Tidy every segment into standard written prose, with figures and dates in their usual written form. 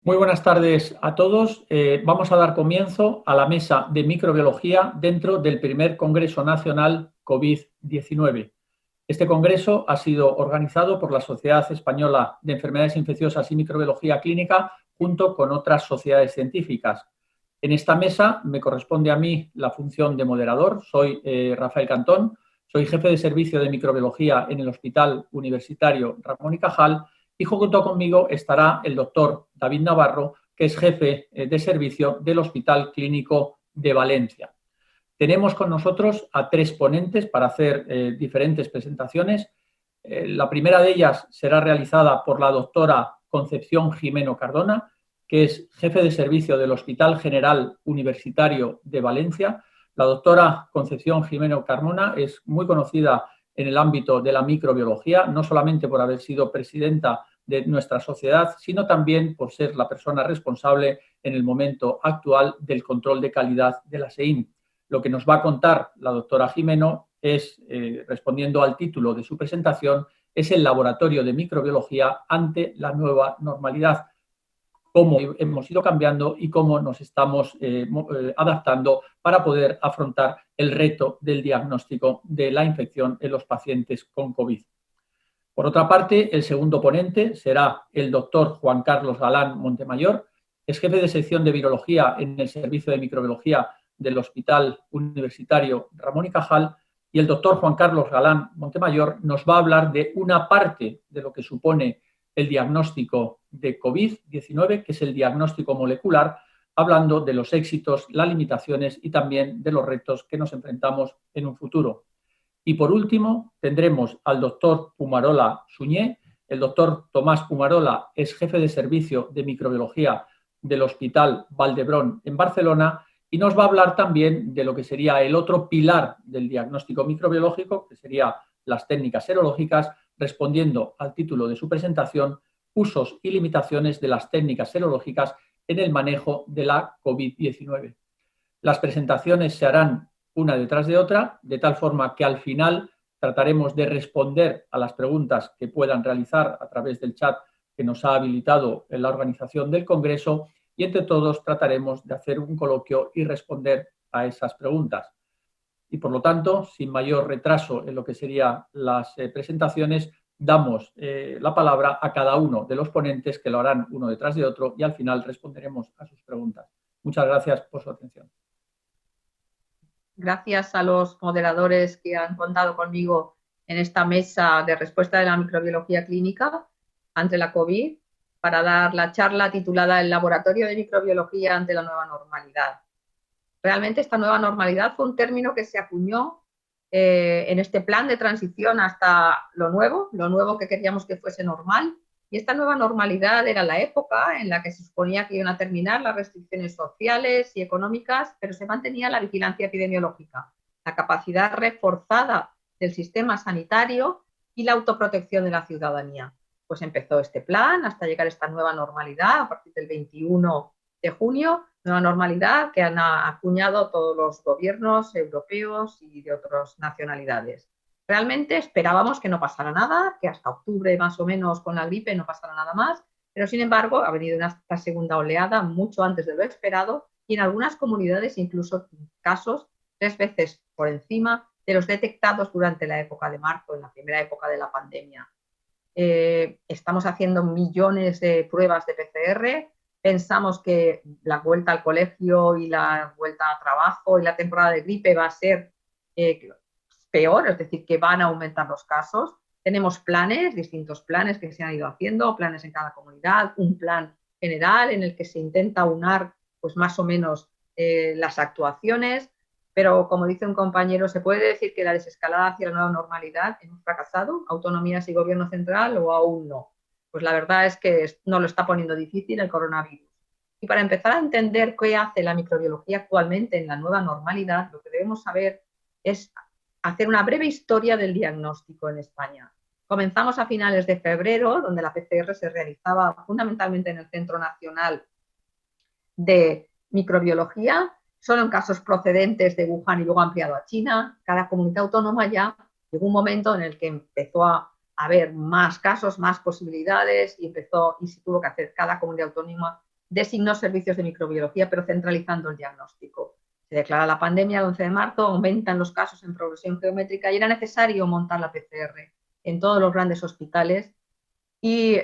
Muy buenas tardes a todos. Vamos a dar comienzo a la mesa de microbiología dentro del primer Congreso Nacional COVID-19. Este congreso ha sido organizado por la Sociedad Española de Enfermedades Infecciosas y Microbiología Clínica junto con otras sociedades científicas. En esta mesa me corresponde a mí la función de moderador. Soy Rafael Cantón, soy jefe de servicio de microbiología en el Hospital Universitario Ramón y Cajal, y junto conmigo estará el doctor David Navarro, que es jefe de servicio del Hospital Clínico de Valencia. Tenemos con nosotros a tres ponentes para hacer diferentes presentaciones. La primera de ellas será realizada por la doctora Concepción Jimeno Cardona, que es jefe de servicio del Hospital General Universitario de Valencia. La doctora Concepción Jimeno Cardona es muy conocida en el ámbito de la microbiología, no solamente por haber sido presidenta de nuestra sociedad, sino también por ser la persona responsable en el momento actual del control de calidad de la SEIN. Lo que nos va a contar la doctora Jimeno es, respondiendo al título de su presentación, es el laboratorio de microbiología ante la nueva normalidad, cómo hemos ido cambiando y cómo nos estamos adaptando para poder afrontar el reto del diagnóstico de la infección en los pacientes con COVID. Por otra parte, el segundo ponente será el doctor Juan Carlos Galán Montemayor, es jefe de sección de virología en el Servicio de Microbiología del Hospital Universitario Ramón y Cajal, y el doctor Juan Carlos Galán Montemayor nos va a hablar de una parte de lo que supone el diagnóstico de COVID-19, que es el diagnóstico molecular, hablando de los éxitos, las limitaciones y también de los retos que nos enfrentamos en un futuro. Y por último, tendremos al doctor Pumarola Suñé. El doctor Tomás Pumarola es jefe de servicio de microbiología del Hospital Vall d'Hebron en Barcelona y nos va a hablar también de lo que sería el otro pilar del diagnóstico microbiológico, que sería las técnicas serológicas, respondiendo al título de su presentación, usos y limitaciones de las técnicas serológicas en el manejo de la COVID-19. Las presentaciones se harán una detrás de otra, de tal forma que al final trataremos de responder a las preguntas que puedan realizar a través del chat que nos ha habilitado en la organización del Congreso, y entre todos trataremos de hacer un coloquio y responder a esas preguntas. Y por lo tanto, sin mayor retraso en lo que serían las presentaciones, damos la palabra a cada uno de los ponentes, que lo harán uno detrás de otro, y al final responderemos a sus preguntas. Muchas gracias por su atención. Gracias a los moderadores que han contado conmigo en esta mesa de respuesta de la microbiología clínica ante la COVID para dar la charla titulada El laboratorio de microbiología ante la nueva normalidad. Realmente esta nueva normalidad fue un término que se acuñó en este plan de transición hasta lo nuevo que queríamos que fuese normal. Y esta nueva normalidad era la época en la que se suponía que iban a terminar las restricciones sociales y económicas, pero se mantenía la vigilancia epidemiológica, la capacidad reforzada del sistema sanitario y la autoprotección de la ciudadanía. Pues empezó este plan hasta llegar a esta nueva normalidad a partir del 21 de junio, nueva normalidad que han acuñado todos los gobiernos europeos y de otras nacionalidades. Realmente esperábamos que no pasara nada, que hasta octubre más o menos con la gripe no pasara nada más, pero sin embargo ha venido esta segunda oleada mucho antes de lo esperado y en algunas comunidades incluso casos 3 veces por encima de los detectados durante la época de marzo, en la primera época de la pandemia. Estamos haciendo millones de pruebas de PCR, pensamos que la vuelta al colegio y la vuelta a trabajo y la temporada de gripe va a ser peor, es decir, que van a aumentar los casos. Tenemos planes, distintos planes que se han ido haciendo, planes en cada comunidad, un plan general en el que se intenta unar pues más o menos las actuaciones, pero como dice un compañero, ¿se puede decir que la desescalada hacia la nueva normalidad hemos fracasado, autonomías y gobierno central, o aún no? Pues la verdad es que no lo está poniendo difícil el coronavirus. Y para empezar a entender qué hace la microbiología actualmente en la nueva normalidad, lo que debemos saber es hacer una breve historia del diagnóstico en España. Comenzamos a finales de febrero, donde la PCR se realizaba fundamentalmente en el Centro Nacional de Microbiología, solo en casos procedentes de Wuhan y luego ampliado a China. Cada comunidad autónoma ya llegó un momento en el que empezó a haber más casos, más posibilidades y se tuvo que hacer cada comunidad autónoma designó servicios de microbiología, pero centralizando el diagnóstico. Se declara la pandemia el 11 de marzo, aumentan los casos en progresión geométrica y era necesario montar la PCR en todos los grandes hospitales. Y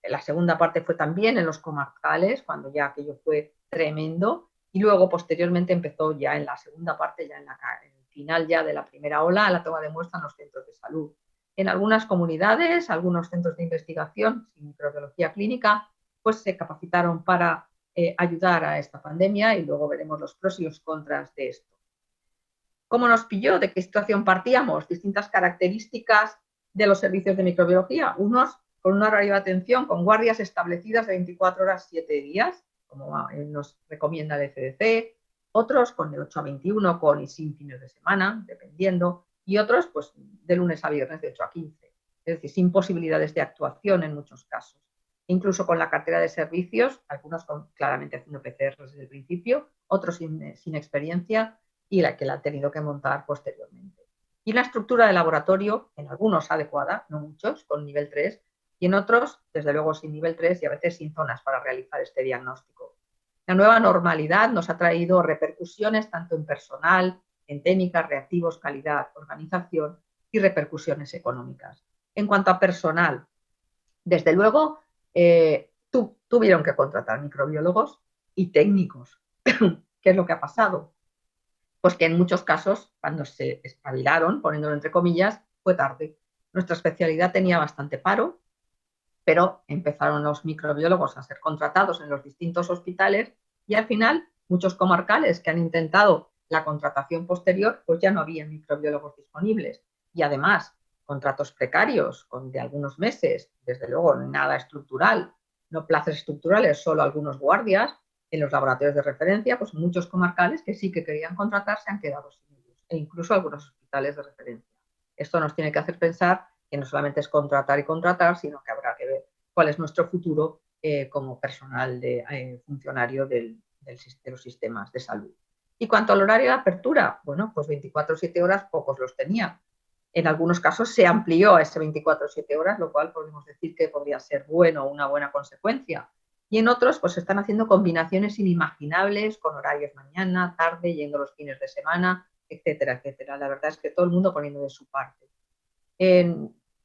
la segunda parte fue también en los comarcales, cuando ya aquello fue tremendo. Y luego, posteriormente, empezó ya en la segunda parte, ya en el final ya de la primera ola, la toma de muestra en los centros de salud. En algunas comunidades, algunos centros de investigación sin microbiología clínica, pues se capacitaron para ayudar a esta pandemia y luego veremos los pros y los contras de esto. ¿Cómo nos pilló? ¿De qué situación partíamos? Distintas características de los servicios de microbiología. Unos con un horario de atención, con guardias establecidas de 24 horas, 7 días, como nos recomienda el CDC, otros con de 8 a 21, con y sin fines de semana, dependiendo, y otros pues de lunes a viernes de 8 a 15, es decir, sin posibilidades de actuación en muchos casos. Incluso con la cartera de servicios, algunos claramente haciendo PCR desde el principio, otros sin experiencia y la que la han tenido que montar posteriormente. Y la estructura de laboratorio, en algunos adecuada, no muchos, con nivel 3, y en otros, desde luego, sin nivel 3 y a veces sin zonas para realizar este diagnóstico. La nueva normalidad nos ha traído repercusiones tanto en personal, en técnicas, reactivos, calidad, organización y repercusiones económicas. En cuanto a personal, desde luego, tuvieron que contratar microbiólogos y técnicos. ¿Qué es lo que ha pasado? Pues que en muchos casos, cuando se espabilaron, poniéndolo entre comillas, fue tarde. Nuestra especialidad tenía bastante paro, pero empezaron los microbiólogos a ser contratados en los distintos hospitales y al final muchos comarcales que han intentado la contratación posterior, pues ya no había microbiólogos disponibles. Y además, contratos precarios de algunos meses, desde luego nada estructural, no plazas estructurales, solo algunos guardias en los laboratorios de referencia, pues muchos comarcales que sí que querían contratar se han quedado sin ellos, e incluso algunos hospitales de referencia. Esto nos tiene que hacer pensar que no solamente es contratar y contratar, sino que habrá que ver cuál es nuestro futuro como personal funcionario de los sistemas de salud. Y cuanto al horario de apertura, bueno, pues 24/7 horas pocos los tenía. En algunos casos se amplió a ese 24/7 horas, lo cual podemos decir que podría ser bueno o una buena consecuencia. Y en otros, pues se están haciendo combinaciones inimaginables con horarios mañana, tarde, yendo los fines de semana, etcétera, etcétera. La verdad es que todo el mundo poniendo de su parte.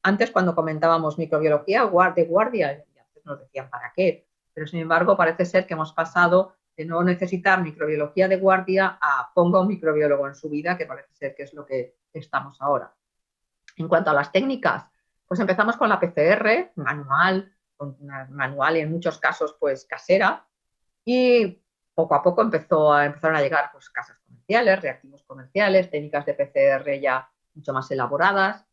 Antes, cuando comentábamos microbiología de guardia, nos decían para qué, pero sin embargo parece ser que hemos pasado de no necesitar microbiología de guardia a ponga un microbiólogo en su vida, que parece ser que es lo que estamos ahora. En cuanto a las técnicas, pues empezamos con la PCR manual y en muchos casos pues casera, y poco a poco empezaron a llegar pues casas comerciales, reactivos comerciales, técnicas de PCR ya mucho más elaboradas.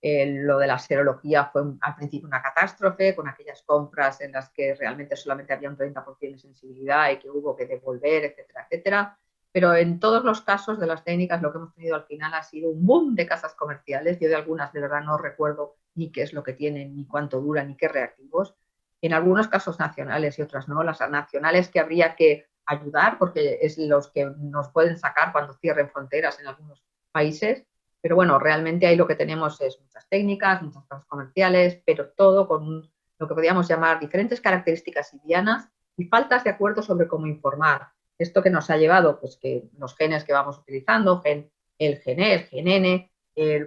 Lo de la serología fue al principio una catástrofe, con aquellas compras en las que realmente solamente había un 30% de sensibilidad y que hubo que devolver, etcétera, etcétera. Pero en todos los casos de las técnicas lo que hemos tenido al final ha sido un boom de casas comerciales. Yo de algunas de verdad no recuerdo ni qué es lo que tienen, ni cuánto duran, ni qué reactivos. En algunos casos nacionales y otras no. Las nacionales que habría que ayudar porque es los que nos pueden sacar cuando cierren fronteras en algunos países. Pero bueno, realmente ahí lo que tenemos es muchas técnicas, muchas casas comerciales, pero todo con lo que podríamos llamar diferentes características dianas y faltas de acuerdo sobre cómo informar. Esto que nos ha llevado, pues que los genes que vamos utilizando, el gen E, el gen N,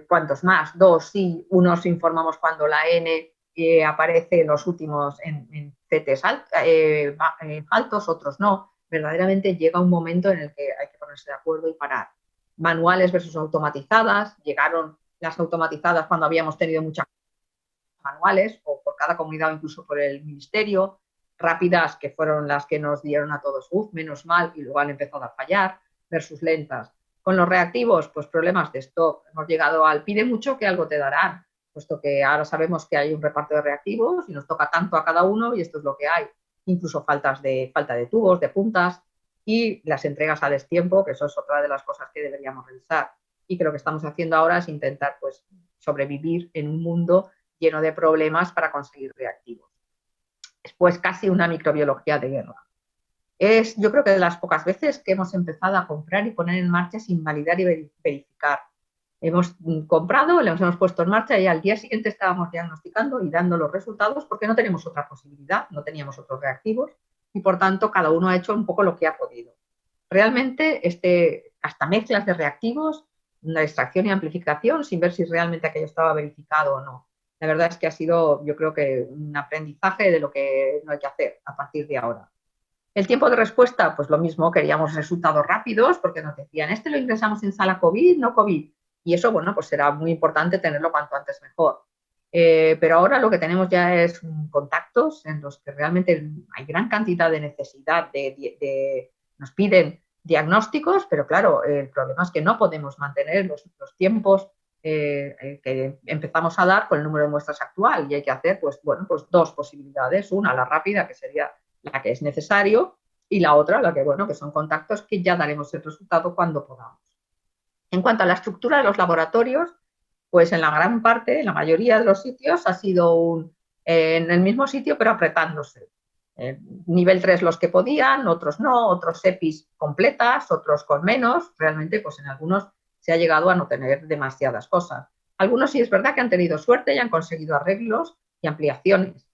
¿cuántos más? 2, sí, unos informamos cuando la N aparece en los últimos en CTs altos, otros no. Verdaderamente llega un momento en el que hay que ponerse de acuerdo y parar. Manuales versus automatizadas, llegaron las automatizadas cuando habíamos tenido muchas manuales, o por cada comunidad o incluso por el ministerio, rápidas que fueron las que nos dieron a todos, menos mal, y luego han empezado a fallar, versus lentas. Con los reactivos, pues problemas de stock. Hemos llegado al pide mucho que algo te darán, puesto que ahora sabemos que hay un reparto de reactivos y nos toca tanto a cada uno y esto es lo que hay. Incluso falta de tubos, de puntas, y las entregas a destiempo, que eso es otra de las cosas que deberíamos revisar. Y que lo que estamos haciendo ahora es intentar pues, sobrevivir en un mundo lleno de problemas para conseguir reactivos. Es pues casi una microbiología de guerra. Yo creo que de las pocas veces que hemos empezado a comprar y poner en marcha sin validar y verificar. Hemos comprado, los hemos puesto en marcha y al día siguiente estábamos diagnosticando y dando los resultados porque no tenemos otra posibilidad, no teníamos otros reactivos y por tanto cada uno ha hecho un poco lo que ha podido. Realmente hasta mezclas de reactivos, una extracción y amplificación sin ver si realmente aquello estaba verificado o no. La verdad es que ha sido, yo creo que un aprendizaje de lo que no hay que hacer a partir de ahora. El tiempo de respuesta, pues lo mismo, queríamos resultados rápidos porque nos decían, lo ingresamos en sala COVID, no COVID. Y eso, bueno, pues será muy importante tenerlo cuanto antes mejor. Pero ahora lo que tenemos ya es contactos en los que realmente hay gran cantidad de necesidad nos piden diagnósticos, pero claro, el problema es que no podemos mantener los tiempos que empezamos a dar con el número de muestras actual y hay que hacer, pues bueno, pues dos posibilidades. Una, la rápida, que sería la que es necesario, y la otra, la que, bueno, que son contactos que ya daremos el resultado cuando podamos. En cuanto a la estructura de los laboratorios, pues en la gran parte, en la mayoría de los sitios, ha sido en el mismo sitio, pero apretándose. Nivel 3 los que podían, otros no, otros EPIs completas, otros con menos. Realmente, pues en algunos se ha llegado a no tener demasiadas cosas. Algunos sí es verdad que han tenido suerte y han conseguido arreglos y ampliaciones.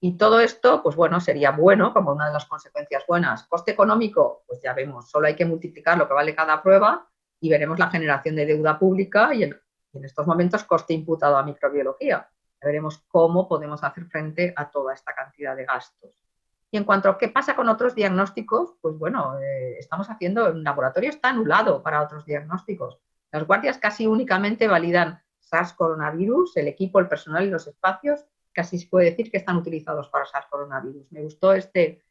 Y todo esto, pues bueno, sería bueno como una de las consecuencias buenas. Coste económico, pues ya vemos, solo hay que multiplicar lo que vale cada prueba y veremos la generación de deuda pública y en estos momentos coste imputado a microbiología. Ya veremos cómo podemos hacer frente a toda esta cantidad de gastos. Y en cuanto a qué pasa con otros diagnósticos, pues bueno, estamos haciendo, el laboratorio está anulado para otros diagnósticos. Las guardias casi únicamente validan SARS coronavirus, el equipo, el personal y los espacios, casi se puede decir que están utilizados para SARS coronavirus. Me gustó este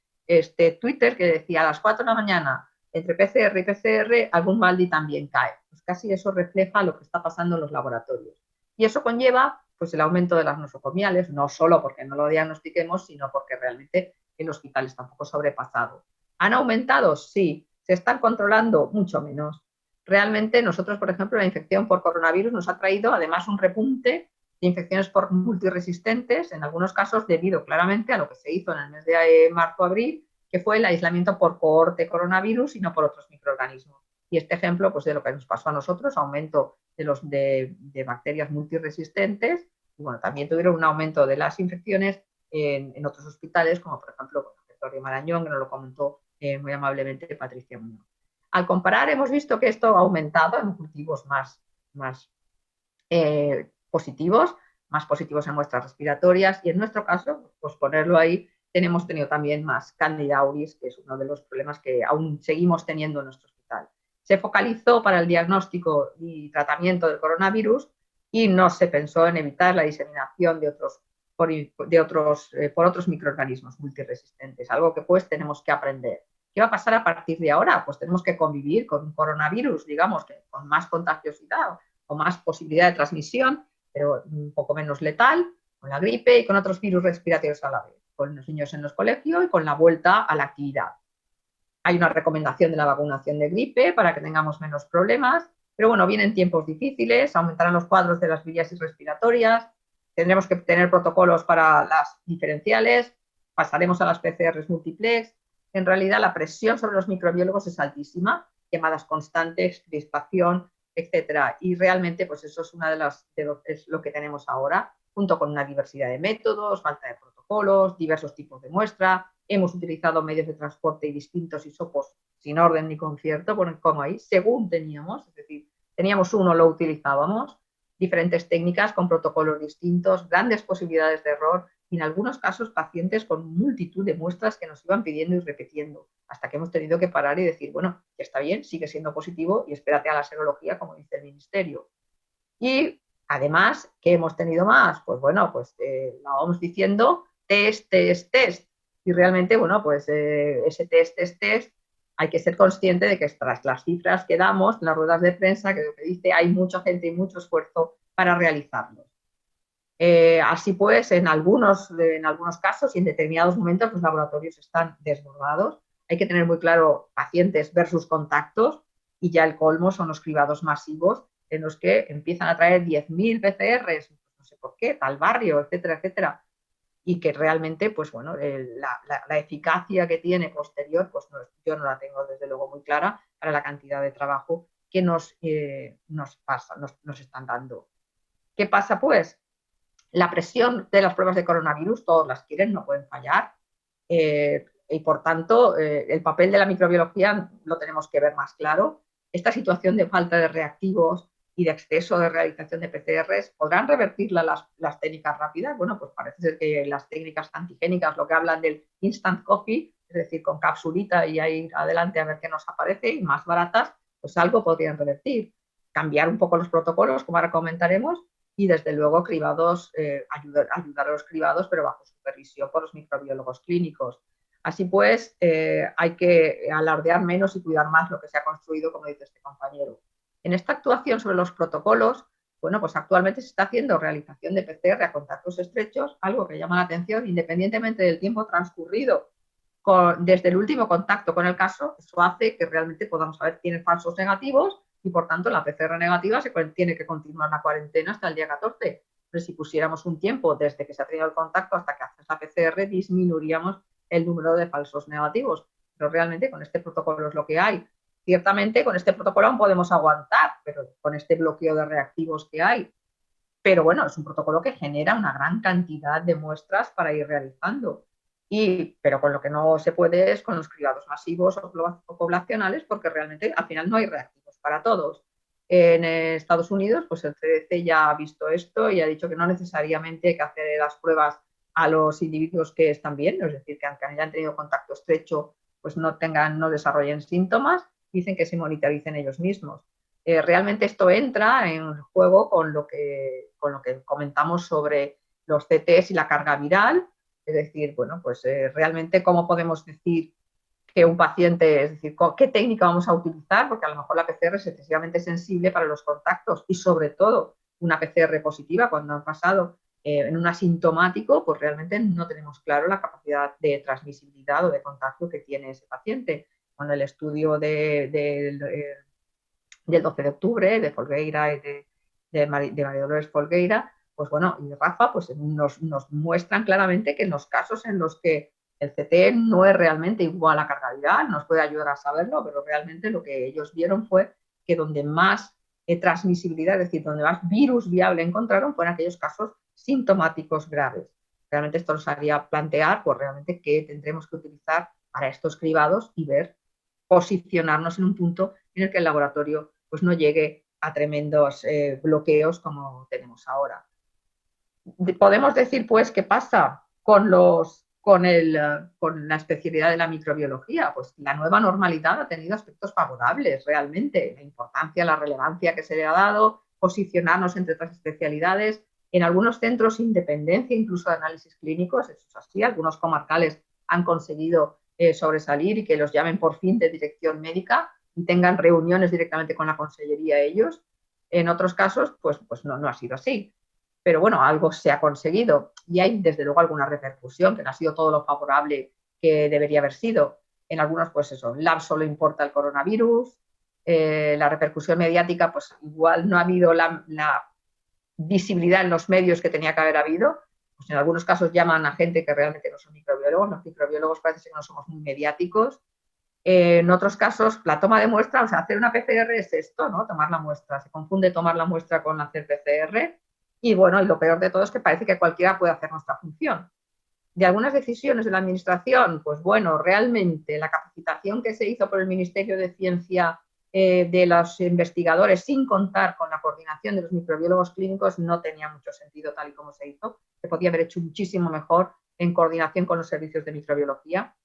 Twitter que decía a las 4 de la mañana, entre PCR y PCR, algún baldi también cae. Pues casi eso refleja lo que está pasando en los laboratorios. Y eso conlleva pues, el aumento de las nosocomiales, no solo porque no lo diagnostiquemos, sino porque realmente el hospital está un poco sobrepasado. ¿Han aumentado? Sí. ¿Se están controlando? Mucho menos. Realmente nosotros, por ejemplo, la infección por coronavirus nos ha traído además un repunte de infecciones por multiresistentes, en algunos casos debido claramente a lo que se hizo en el mes de marzo-abril, que fue el aislamiento por cohorte coronavirus y no por otros microorganismos. Y este ejemplo, pues de lo que nos pasó a nosotros, aumento de bacterias multiresistentes, y bueno, también tuvieron un aumento de las infecciones en otros hospitales, como por ejemplo el Torre Marañón, que nos lo comentó muy amablemente Patricia Muñoz. Al comparar, hemos visto que esto ha aumentado en cultivos más positivos, más positivos en muestras respiratorias, y en nuestro caso, pues ponerlo ahí, hemos tenido también más Candida auris, que es uno de los problemas que aún seguimos teniendo en nuestro hospital. Se focalizó para el diagnóstico y tratamiento del coronavirus y no se pensó en evitar la diseminación por otros microorganismos multiresistentes, algo que pues tenemos que aprender. ¿Qué va a pasar a partir de ahora? Pues tenemos que convivir con un coronavirus, digamos, que con más contagiosidad o más posibilidad de transmisión, pero un poco menos letal, con la gripe y con otros virus respiratorios a la vez, con los niños en los colegios y con la vuelta a la actividad. Hay una recomendación de la vacunación de gripe para que tengamos menos problemas, pero bueno, vienen tiempos difíciles, aumentarán los cuadros de las vías respiratorias, tendremos que tener protocolos para las diferenciales, pasaremos a las PCRs multiplex. En realidad, la presión sobre los microbiólogos es altísima, llamadas constantes, crispación, etcétera. Y realmente, pues eso es lo que tenemos ahora, junto con una diversidad de métodos, falta de protocolos, diversos tipos de muestra. Hemos utilizado medios de transporte y distintos hisopos sin orden ni concierto, como ahí, según teníamos, es decir, teníamos uno, lo utilizábamos, diferentes técnicas con protocolos distintos, grandes posibilidades de error y en algunos casos pacientes con multitud de muestras que nos iban pidiendo y repitiendo, hasta que hemos tenido que parar y decir, bueno, ya está bien, sigue siendo positivo y espérate a la serología, como dice el Ministerio. Y además, ¿qué hemos tenido más? Pues bueno, pues lo vamos diciendo, test. Y realmente, bueno, pues ese test, hay que ser consciente de que tras las cifras que damos en las ruedas de prensa, que lo que dice, hay mucha gente y mucho esfuerzo para realizarlos. Así pues, en algunos casos y en determinados momentos los laboratorios están desbordados. Hay que tener muy claro pacientes versus contactos y ya el colmo son los cribados masivos en los que empiezan a traer 10.000 PCRs, no sé por qué, tal barrio, etcétera, etcétera, y que realmente, pues bueno, la eficacia que tiene posterior, pues no, yo no la tengo desde luego muy clara para la cantidad de trabajo que nos están dando. ¿Qué pasa pues? La presión de las pruebas de coronavirus, todos las quieren, no pueden fallar. y por tanto el papel de la microbiología lo tenemos que ver más claro. Esta situación de falta de reactivos y de exceso de realización de PCRs, ¿podrán revertirla las técnicas rápidas? Bueno, pues parece ser que las técnicas antigénicas, lo que hablan del instant coffee, es decir, con capsulita y ahí adelante a ver qué nos aparece, y más baratas, pues algo podrían revertir. Cambiar un poco los protocolos, como ahora comentaremos, y desde luego cribados, ayudar a los cribados, pero bajo supervisión por los microbiólogos clínicos. Así pues, hay que alardear menos y cuidar más lo que se ha construido, como dice este compañero. En esta actuación sobre los protocolos, bueno, pues actualmente se está haciendo realización de PCR a contactos estrechos, algo que llama la atención, independientemente del tiempo transcurrido desde el último contacto con el caso. Eso hace que realmente podamos saber quién es falsos negativos y, por tanto, la PCR negativa tiene que continuar la cuarentena hasta el día 14. Pero si pusiéramos un tiempo desde que se ha tenido el contacto hasta que haces la PCR, disminuiríamos el número de falsos negativos. Pero realmente con este protocolo es lo que hay. Ciertamente con este protocolo aún podemos aguantar, pero con este bloqueo de reactivos que hay. Pero bueno, es un protocolo que genera una gran cantidad de muestras para ir realizando. Pero con lo que no se puede es con los cribados masivos o poblacionales, porque realmente al final no hay reactivos para todos. En Estados Unidos, pues el CDC ya ha visto esto y ha dicho que no necesariamente hay que hacer las pruebas a los individuos que están bien, es decir, que aunque hayan tenido contacto estrecho, pues no desarrollen síntomas, dicen que se monitoricen ellos mismos. Realmente esto entra en juego con lo que comentamos sobre los CTs y la carga viral. Es decir, bueno, pues realmente cómo podemos decir que un paciente, es decir, qué técnica vamos a utilizar, porque a lo mejor la PCR es excesivamente sensible para los contactos y sobre todo una PCR positiva cuando han pasado en un asintomático, pues realmente no tenemos claro la capacidad de transmisibilidad o de contagio que tiene ese paciente. Con el estudio del 12 de octubre de Folgueira y de María Dolores Folgueira, pues bueno, y Rafa, pues nos muestran claramente que en los casos en los que el CT no es realmente igual a carga viral, nos puede ayudar a saberlo, pero realmente lo que ellos vieron fue que donde más transmisibilidad, es decir, donde más virus viable encontraron, fueron aquellos casos sintomáticos graves. Realmente esto nos haría plantear, pues realmente qué tendremos que utilizar para estos cribados y ver, posicionarnos en un punto en el que el laboratorio pues no llegue a tremendos bloqueos como tenemos ahora. Podemos decir, pues, ¿qué pasa con la especialidad de la microbiología? Pues la nueva normalidad ha tenido aspectos favorables, realmente. La importancia, la relevancia que se le ha dado, posicionarnos entre otras especialidades. En algunos centros, independencia incluso de análisis clínicos, eso es así. Algunos comarcales han conseguido sobresalir y que los llamen por fin de dirección médica y tengan reuniones directamente con la consellería ellos. En otros casos, pues no ha sido así. Pero bueno, algo se ha conseguido y hay desde luego alguna repercusión, que no ha sido todo lo favorable que debería haber sido. En algunos, pues eso, lab solo importa el coronavirus, la repercusión mediática, pues igual no ha habido la visibilidad en los medios que tenía que haber habido. Pues en algunos casos llaman a gente que realmente no son microbiólogos, los microbiólogos parece que no somos muy mediáticos. En otros casos, la toma de muestra, o sea, hacer una PCR es esto, ¿no? Tomar la muestra. Se confunde tomar la muestra con hacer PCR. Y bueno, y lo peor de todo es que parece que cualquiera puede hacer nuestra función. De algunas decisiones de la Administración, pues bueno, realmente la capacitación que se hizo por el Ministerio de Ciencia de los investigadores, sin contar con la coordinación de los microbiólogos clínicos, no tenía mucho sentido tal y como se hizo. Se podía haber hecho muchísimo mejor en coordinación con los servicios de microbiología.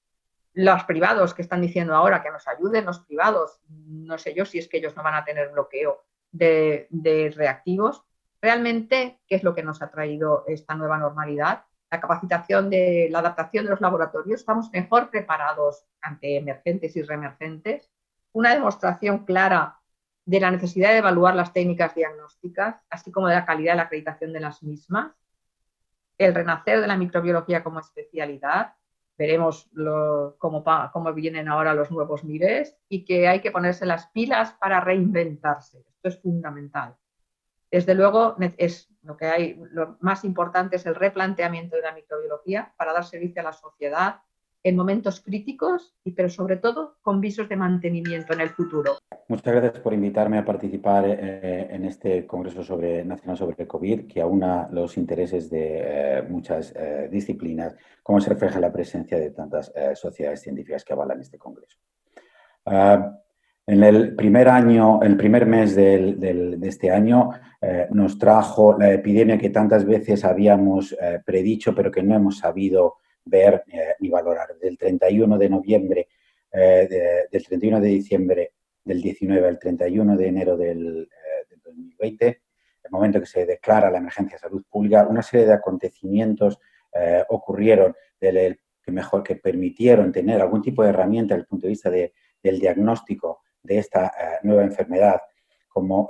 Los privados que están diciendo ahora que nos ayuden, los privados, no sé yo si es que ellos no van a tener bloqueo de reactivos. Realmente, ¿qué es lo que nos ha traído esta nueva normalidad? La capacitación de la adaptación de los laboratorios. Estamos mejor preparados ante emergentes y reemergentes. Una demostración clara de la necesidad de evaluar las técnicas diagnósticas, así como de la calidad de la acreditación de las mismas. El renacer de la microbiología como especialidad. Veremos cómo vienen ahora los nuevos MIRES y que hay que ponerse las pilas para reinventarse. Esto es fundamental. Desde luego, lo más importante es el replanteamiento de la microbiología para dar servicio a la sociedad en momentos críticos, pero sobre todo con visos de mantenimiento en el futuro. Muchas gracias por invitarme a participar en este Congreso Nacional sobre el COVID, que aúna los intereses de muchas disciplinas, como se refleja en la presencia de tantas sociedades científicas que avalan este Congreso. En el primer mes de este año, nos trajo la epidemia que tantas veces habíamos predicho, pero que no hemos sabido ver ni valorar. Del 31 de noviembre, del 31 de diciembre del 19 al 31 de enero del 2020, el momento que se declara la emergencia de salud pública, una serie de acontecimientos ocurrieron que permitieron tener algún tipo de herramienta desde el punto de vista del diagnóstico de esta nueva enfermedad, como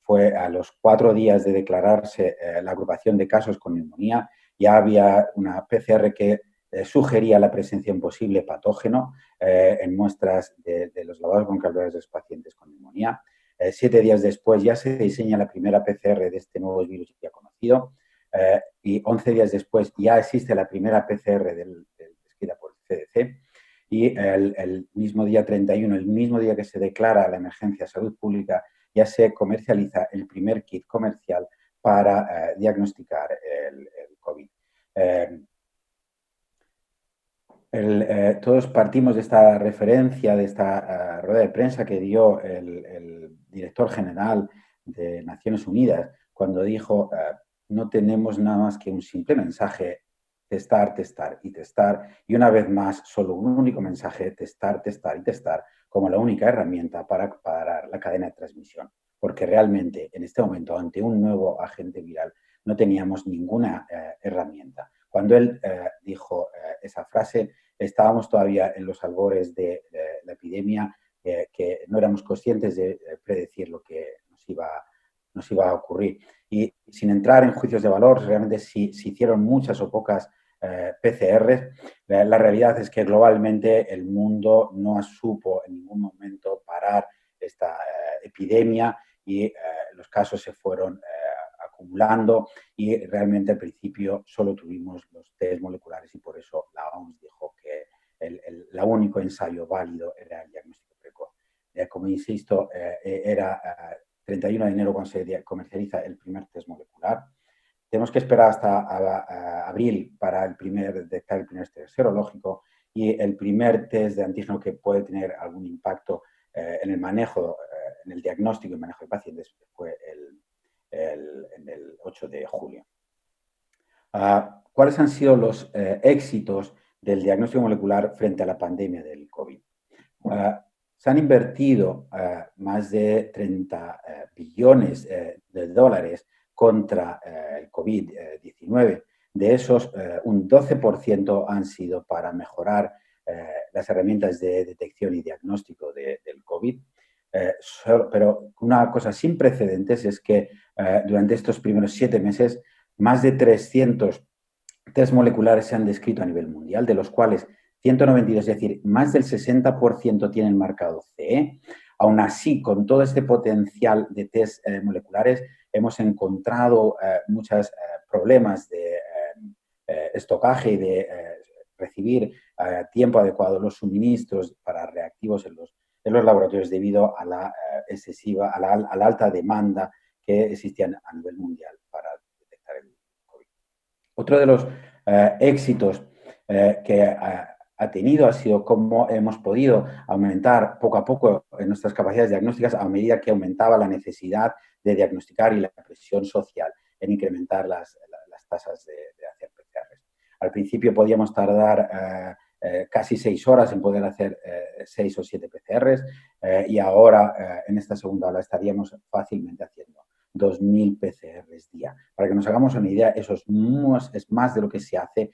fue a los 4 días de declararse la agrupación de casos con neumonía, ya había una PCR que sugería la presencia de un posible patógeno en muestras de los lavados bronquiales de los pacientes con neumonía. 7 días después ya se diseña la primera PCR de este nuevo virus ya conocido y 11 días después ya existe la primera PCR descrita por el CDC. Y el mismo día 31, el mismo día que se declara la emergencia de salud pública, ya se comercializa el primer kit comercial para diagnosticar el COVID. Todos partimos de esta referencia, de esta rueda de prensa que dio el director general de Naciones Unidas cuando dijo no tenemos nada más que un simple mensaje: testar, testar y testar, y una vez más, solo un único mensaje: testar, testar y testar, como la única herramienta para parar la cadena de transmisión. Porque realmente, en este momento, ante un nuevo agente viral, no teníamos ninguna herramienta. Cuando él dijo esa frase, estábamos todavía en los albores de la epidemia, que no éramos conscientes de predecir lo que nos iba a ocurrir. Y sin entrar en juicios de valor, realmente si hicieron muchas o pocas PCRs, la realidad es que globalmente el mundo no supo en ningún momento parar esta epidemia y los casos se fueron acumulando y realmente al principio solo tuvimos los test moleculares y por eso la OMS dijo que el único ensayo válido era el diagnóstico precoz. Como insisto, era 31 de enero cuando se comercializa el primer test molecular. Tenemos que esperar hasta abril para detectar el primer test serológico y el primer test de antígeno que puede tener algún impacto en el manejo, en el diagnóstico y manejo de pacientes fue en el 8 de julio. ¿Cuáles han sido los éxitos del diagnóstico molecular frente a la pandemia del COVID? Se han invertido más de 30 billones de dólares contra el COVID-19. De esos, un 12% han sido para mejorar las herramientas de detección y diagnóstico del COVID. Pero una cosa sin precedentes es que durante estos primeros 7 meses, más de 300 test moleculares se han descrito a nivel mundial, de los cuales 192, es decir, más del 60% tienen marcado CE. Aún así, con todo este potencial de test moleculares, hemos encontrado muchos problemas de estocaje y de recibir a tiempo adecuado los suministros para reactivos en los laboratorios debido a la excesiva, a la alta demanda que existían a nivel mundial para detectar el COVID. Otro de los éxitos que ha tenido ha sido cómo hemos podido aumentar poco a poco nuestras capacidades diagnósticas a medida que aumentaba la necesidad de diagnosticar y la presión social en incrementar las tasas de hacer PCRs. Al principio podíamos tardar casi 6 horas en poder hacer 6 o 7 PCRs y ahora en esta segunda ola estaríamos fácilmente haciendo 2.000 PCRs día. Para que nos hagamos una idea, eso es más de lo que se hace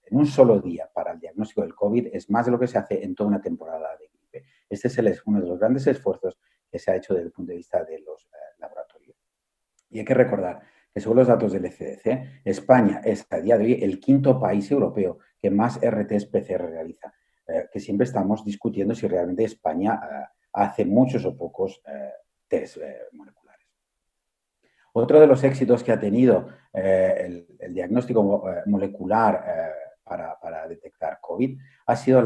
en un solo día para el diagnóstico del COVID, es más de lo que se hace en toda una temporada de gripe. Este es uno de los grandes esfuerzos que se ha hecho desde el punto de vista de los laboratorios. Y hay que recordar que según los datos del ECDC, España es a día de hoy el 5º país europeo que más RT-PCR realiza, que siempre estamos discutiendo si realmente España hace muchos o pocos test moleculares. Otro de los éxitos que ha tenido el diagnóstico molecular para detectar COVID ha sido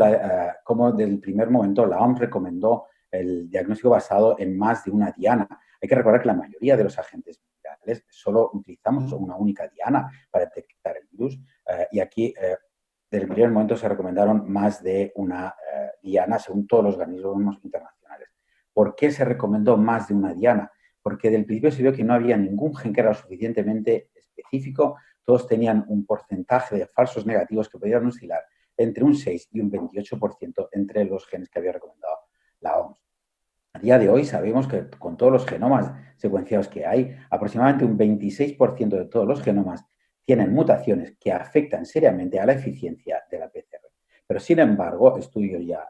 como desde el primer momento la OMS recomendó el diagnóstico basado en más de una diana. Hay que recordar que la mayoría de los agentes virales solo utilizamos una única diana para detectar el virus y aquí desde el primer momento se recomendaron más de una diana según todos los organismos internacionales. ¿Por qué se recomendó más de una diana? Porque del principio se vio que no había ningún gen que era lo suficientemente específico, todos tenían un porcentaje de falsos negativos que podían oscilar entre un 6 y un 28% entre los genes que había recomendado la OMS. A día de hoy sabemos que con todos los genomas secuenciados que hay, aproximadamente un 26% de todos los genomas tienen mutaciones que afectan seriamente a la eficiencia de la PCR. Pero, sin embargo, estudios ya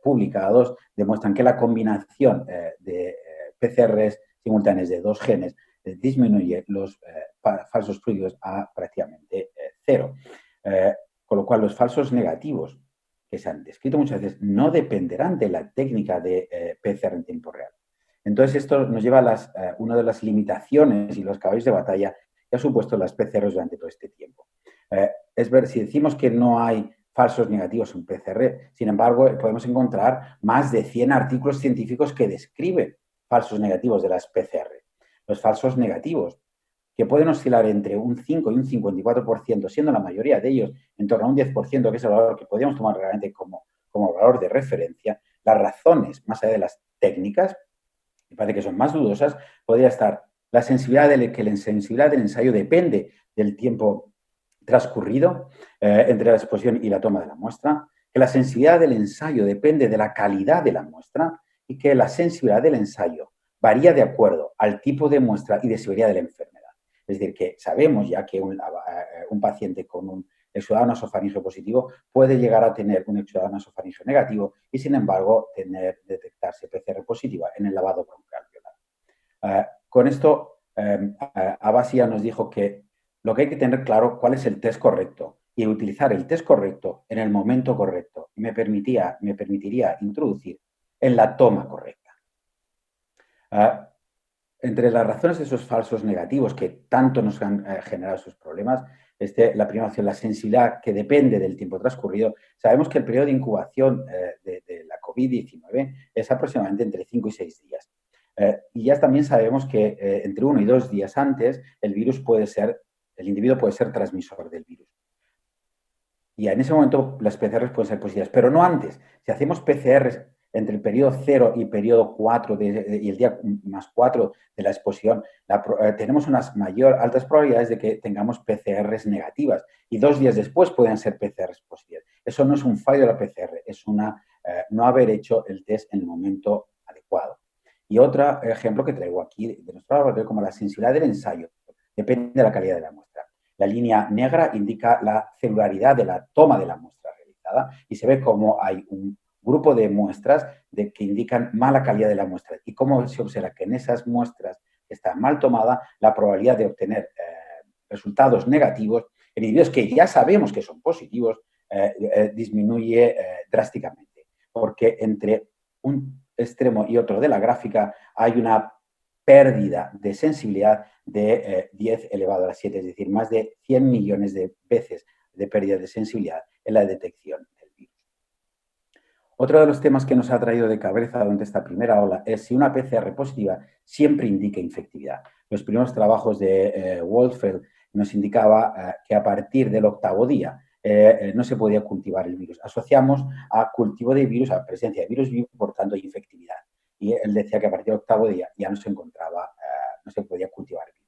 publicados demuestran que la combinación de PCRs simultáneas de dos genes disminuye los falsos fluidos a prácticamente cero. Con lo cual, los falsos negativos que se han descrito muchas veces no dependerán de la técnica de PCR en tiempo real. Entonces, esto nos lleva a una de las limitaciones y los caballos de batalla que ha supuesto las PCRs durante todo este tiempo. Es ver, si decimos que no hay falsos negativos en PCR, sin embargo, podemos encontrar más de 100 artículos científicos que describen falsos negativos de las PCR. Los falsos negativos, que pueden oscilar entre un 5 y un 54%, siendo la mayoría de ellos en torno a un 10%, que es el valor que podríamos tomar realmente como valor de referencia, las razones, más allá de las técnicas, me parece que son más dudosas, podría estar la sensibilidad del ensayo depende del tiempo transcurrido entre la exposición y la toma de la muestra, que la sensibilidad del ensayo depende de la calidad de la muestra y que la sensibilidad del ensayo varía de acuerdo al tipo de muestra y de severidad de la enfermedad. Es decir, que sabemos ya que un paciente con un exudado nasofaringeo positivo puede llegar a tener un exudado nasofaringeo negativo y, sin embargo, detectarse PCR positiva en el lavado broncoalveolar. Con esto, Abbasi ya nos dijo que lo que hay que tener claro cuál es el test correcto y utilizar el test correcto en el momento correcto me permitiría introducir en la toma correcta. Entre las razones de esos falsos negativos que tanto nos han generado esos problemas, la primera opción, la sensibilidad que depende del tiempo transcurrido. Sabemos que el periodo de incubación de la COVID-19 es aproximadamente entre 5 y 6 días. Y ya también sabemos que entre 1 y 2 días antes el individuo puede ser transmisor del virus. Y en ese momento las PCRs pueden ser positivas, pero no antes. Si hacemos PCRs entre el periodo 0 y periodo 4 y el día más 4 de la exposición, tenemos unas altas probabilidades de que tengamos PCRs negativas y 2 días después pueden ser PCRs positivas. Eso no es un fallo de la PCR, es no haber hecho el test en el momento adecuado. Y otro ejemplo que traigo aquí de nuestro laboratorio como la sensibilidad del ensayo. Depende de la calidad de la muestra. La línea negra indica la celularidad de la toma de la muestra realizada y se ve cómo hay un grupo de muestras que indican mala calidad de la muestra y cómo se observa que en esas muestras que están mal tomadas la probabilidad de obtener resultados negativos en individuos que ya sabemos que son positivos disminuye drásticamente, porque entre un extremo y otro de la gráfica hay una pérdida de sensibilidad de 10 elevado a la 7, es decir, más de 100 millones de veces de pérdida de sensibilidad en la detección del virus. Otro de los temas que nos ha traído de cabeza durante esta primera ola es si una PCR positiva siempre indica infectividad. Los primeros trabajos de Wolfeld nos indicaba que a partir del 8º día no se podía cultivar el virus. Asociamos a cultivo de virus, a presencia de virus vivo, por tanto, infectividad. Y él decía que a partir del 8º día ya no se podía cultivar el virus.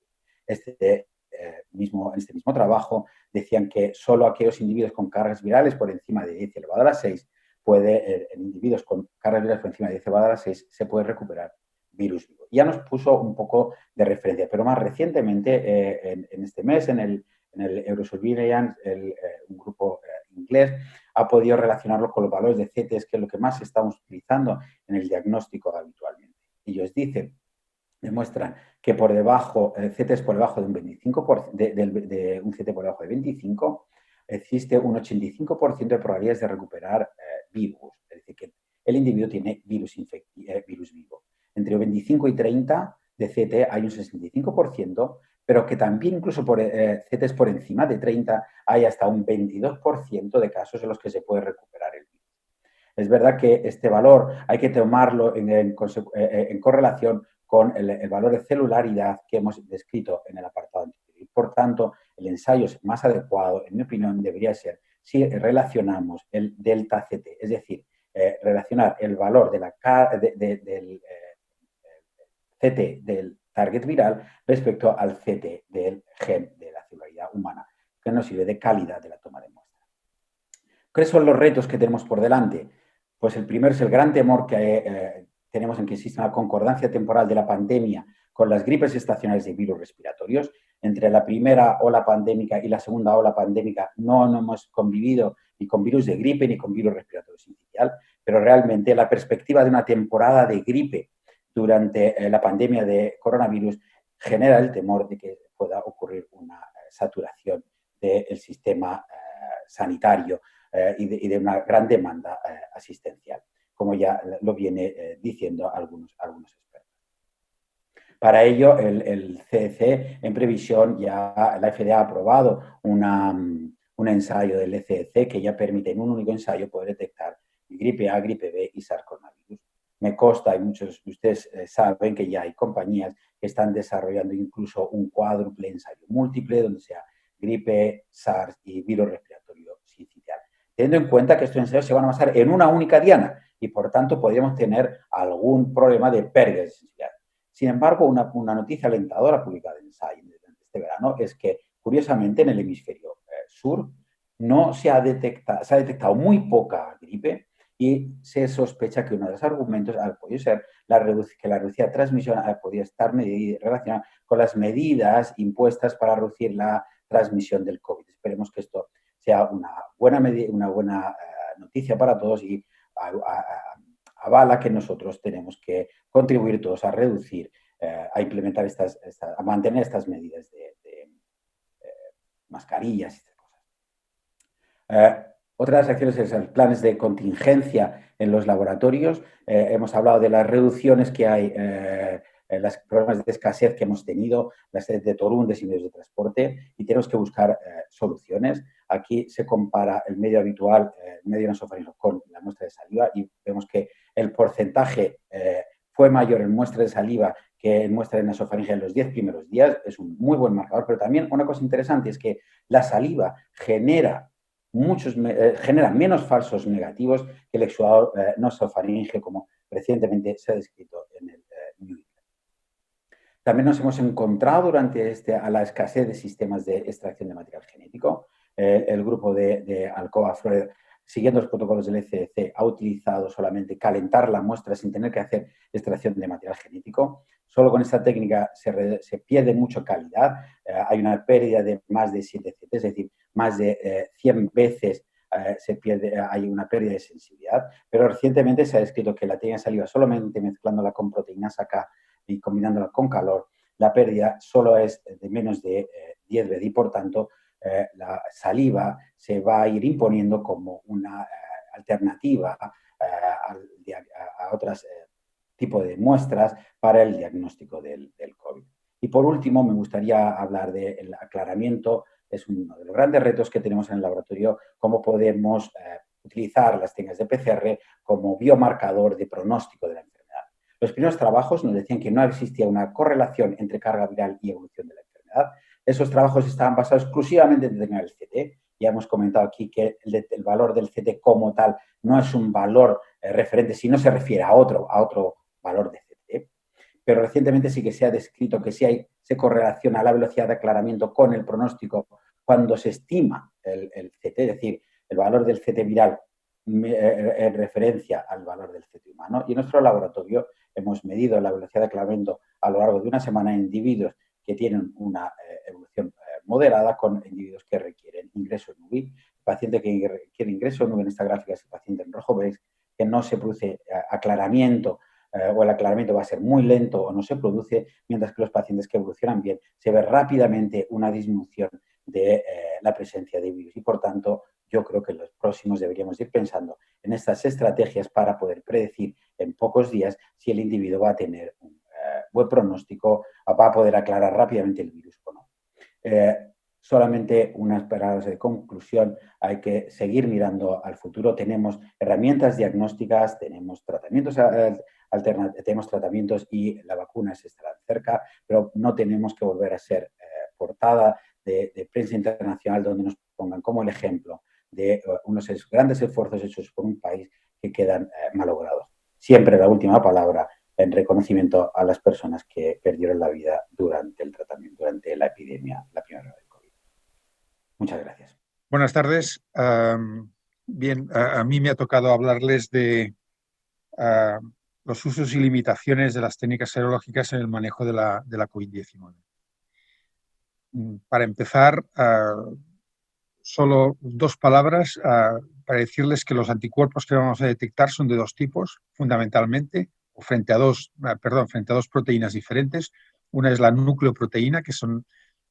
En este mismo trabajo decían que solo aquellos individuos con cargas virales por encima de 10 elevado a la 6 en individuos con cargas virales por encima de 10 elevado a la 6 se puede recuperar virus vivo. Ya nos puso un poco de referencia, pero más recientemente, en este mes, en el Eurosurveillance, un grupo inglés, ha podido relacionarlo con los valores de CTs, que es lo que más estamos utilizando en el diagnóstico habitualmente. Ellos demuestran que por debajo, CTs por debajo de un 25%, de un CT por debajo de 25, existe un 85% de probabilidades de recuperar virus, es decir, que el individuo tiene virus vivo. Entre 25 y 30 de CT hay un 65% pero que también incluso por CTs por encima de 30 hay hasta un 22% de casos en los que se puede recuperar el virus. Es verdad que este valor hay que tomarlo en correlación con el valor de celularidad que hemos descrito en el apartado anterior. Por tanto, el ensayo más adecuado, en mi opinión, debería ser si relacionamos el delta CT, es decir, relacionar el valor del CT del target viral respecto al CT del gen de la celularidad humana, que nos sirve de calidad de la toma de muestra. ¿Cuáles son los retos que tenemos por delante? Pues el primero es el gran temor que tenemos en que existe una concordancia temporal de la pandemia con las gripes estacionales de virus respiratorios. Entre la primera ola pandémica y la segunda ola pandémica no hemos convivido ni con virus de gripe ni con virus respiratorio sincicial, pero realmente la perspectiva de una temporada de gripe durante la pandemia de coronavirus genera el temor de que pueda ocurrir una saturación del sistema sanitario y de una gran demanda asistencial, como ya lo viene diciendo algunos expertos. Para ello, el CDC, en previsión, ya la FDA ha aprobado un ensayo del ECDC que ya permite en un único ensayo poder detectar gripe A, gripe B y SARS-CoV-2. Me consta, y muchos de ustedes saben que ya hay compañías que están desarrollando incluso un cuádruple ensayo múltiple donde sea gripe, SARS y virus respiratorio sincicial. Teniendo en cuenta que estos ensayos se van a basar en una única diana y, por tanto, podríamos tener algún problema de pérdida de sensibilidad. Sin embargo, una noticia alentadora publicada en Science este verano es que, curiosamente, en el hemisferio sur no se ha detectado muy poca gripe y se sospecha que uno de los argumentos ha podido ser que la reducida transmisión ha podido estar relacionada con las medidas impuestas para reducir la transmisión del COVID. Esperemos que esto sea una buena noticia para todos y avala que nosotros tenemos que contribuir todos a reducir, a implementar a mantener estas medidas de mascarillas y estas cosas. Otra de las acciones es los planes de contingencia en los laboratorios. Hemos hablado de las reducciones que hay, los problemas de escasez que hemos tenido, la escasez de torundes y medios de transporte, y tenemos que buscar soluciones. Aquí se compara el medio habitual, el medio nasofaríngeo, con la muestra de saliva y vemos que el porcentaje fue mayor en muestra de saliva que en muestra de nasofaringe en los 10 primeros días. Es un muy buen marcador, pero también una cosa interesante es que la saliva genera menos falsos negativos que el exudado nasofaríngeo, como recientemente se ha descrito en el New England. También nos hemos encontrado durante a la escasez de sistemas de extracción de material genético. El grupo de Alcoa Florida, siguiendo los protocolos del ECDC, ha utilizado solamente calentar la muestra sin tener que hacer extracción de material genético. Solo con esta técnica se pierde mucha calidad. Hay una pérdida de más de 7 CT, es decir, más de 100 veces hay una pérdida de sensibilidad. Pero recientemente se ha descrito que la técnica de saliva, solamente mezclándola con proteínas AK y combinándola con calor, la pérdida solo es de menos de 10 veces y, por tanto, la saliva se va a ir imponiendo como una alternativa a otros tipos de muestras para el diagnóstico del COVID. Y por último, me gustaría hablar del aclaramiento. Es uno de los grandes retos que tenemos en el laboratorio, cómo podemos utilizar las técnicas de PCR como biomarcador de pronóstico de la enfermedad. Los primeros trabajos nos decían que no existía una correlación entre carga viral y evolución de la enfermedad. Esos trabajos estaban basados exclusivamente en determinar el CT. Ya hemos comentado aquí que el valor del CT como tal no es un valor referente, sino se refiere a otro valor de CT. Pero recientemente sí que se ha descrito que sí se correlaciona la velocidad de aclaramiento con el pronóstico cuando se estima el CT, es decir, el valor del CT viral en referencia al valor del CT humano. Y en nuestro laboratorio hemos medido la velocidad de aclaramiento a lo largo de una semana en individuos que tienen una evolución moderada con individuos que requieren ingreso en UVI. El paciente que requiere ingreso en UVI en esta gráfica es el paciente en rojo, veis que no se produce aclaramiento o el aclaramiento va a ser muy lento o no se produce, mientras que los pacientes que evolucionan bien se ve rápidamente una disminución de la presencia de virus y, por tanto, yo creo que en los próximos deberíamos ir pensando en estas estrategias para poder predecir en pocos días si el individuo va a tener un buen pronóstico, va a poder aclarar rápidamente el virus o no. Solamente unas palabras de conclusión. Hay que seguir mirando al futuro. Tenemos herramientas diagnósticas, tenemos tratamientos tenemos tratamientos y la vacuna estará cerca, pero no tenemos que volver a ser portada de prensa internacional donde nos pongan como el ejemplo de unos grandes esfuerzos hechos por un país que quedan malogrados. Siempre la última palabra en reconocimiento a las personas que perdieron la vida durante el tratamiento, durante la epidemia, la primera del COVID. Muchas gracias. Buenas tardes. Bien, a mí me ha tocado hablarles de los usos y limitaciones de las técnicas serológicas en el manejo de la COVID-19. Para empezar, solo dos palabras para decirles que los anticuerpos que vamos a detectar son de dos tipos, fundamentalmente, frente a dos proteínas diferentes. Una es la nucleoproteína, que son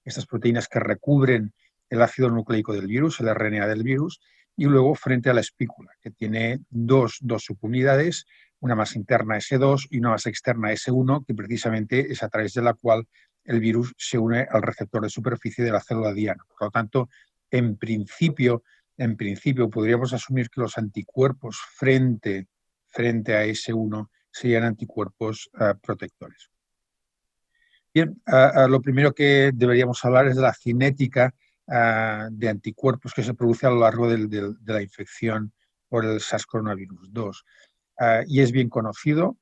estas proteínas que recubren el ácido nucleico del virus, el RNA del virus, y luego frente a la espícula, que tiene dos subunidades, una más interna S2 y una más externa S1, que precisamente es a través de la cual el virus se une al receptor de superficie de la célula diana. Por lo tanto, en principio podríamos asumir que los anticuerpos frente a S1 serían anticuerpos protectores. Bien, lo primero que deberíamos hablar es de la cinética de anticuerpos que se produce a lo largo de la infección por el SARS-CoV-2. Y es bien conocido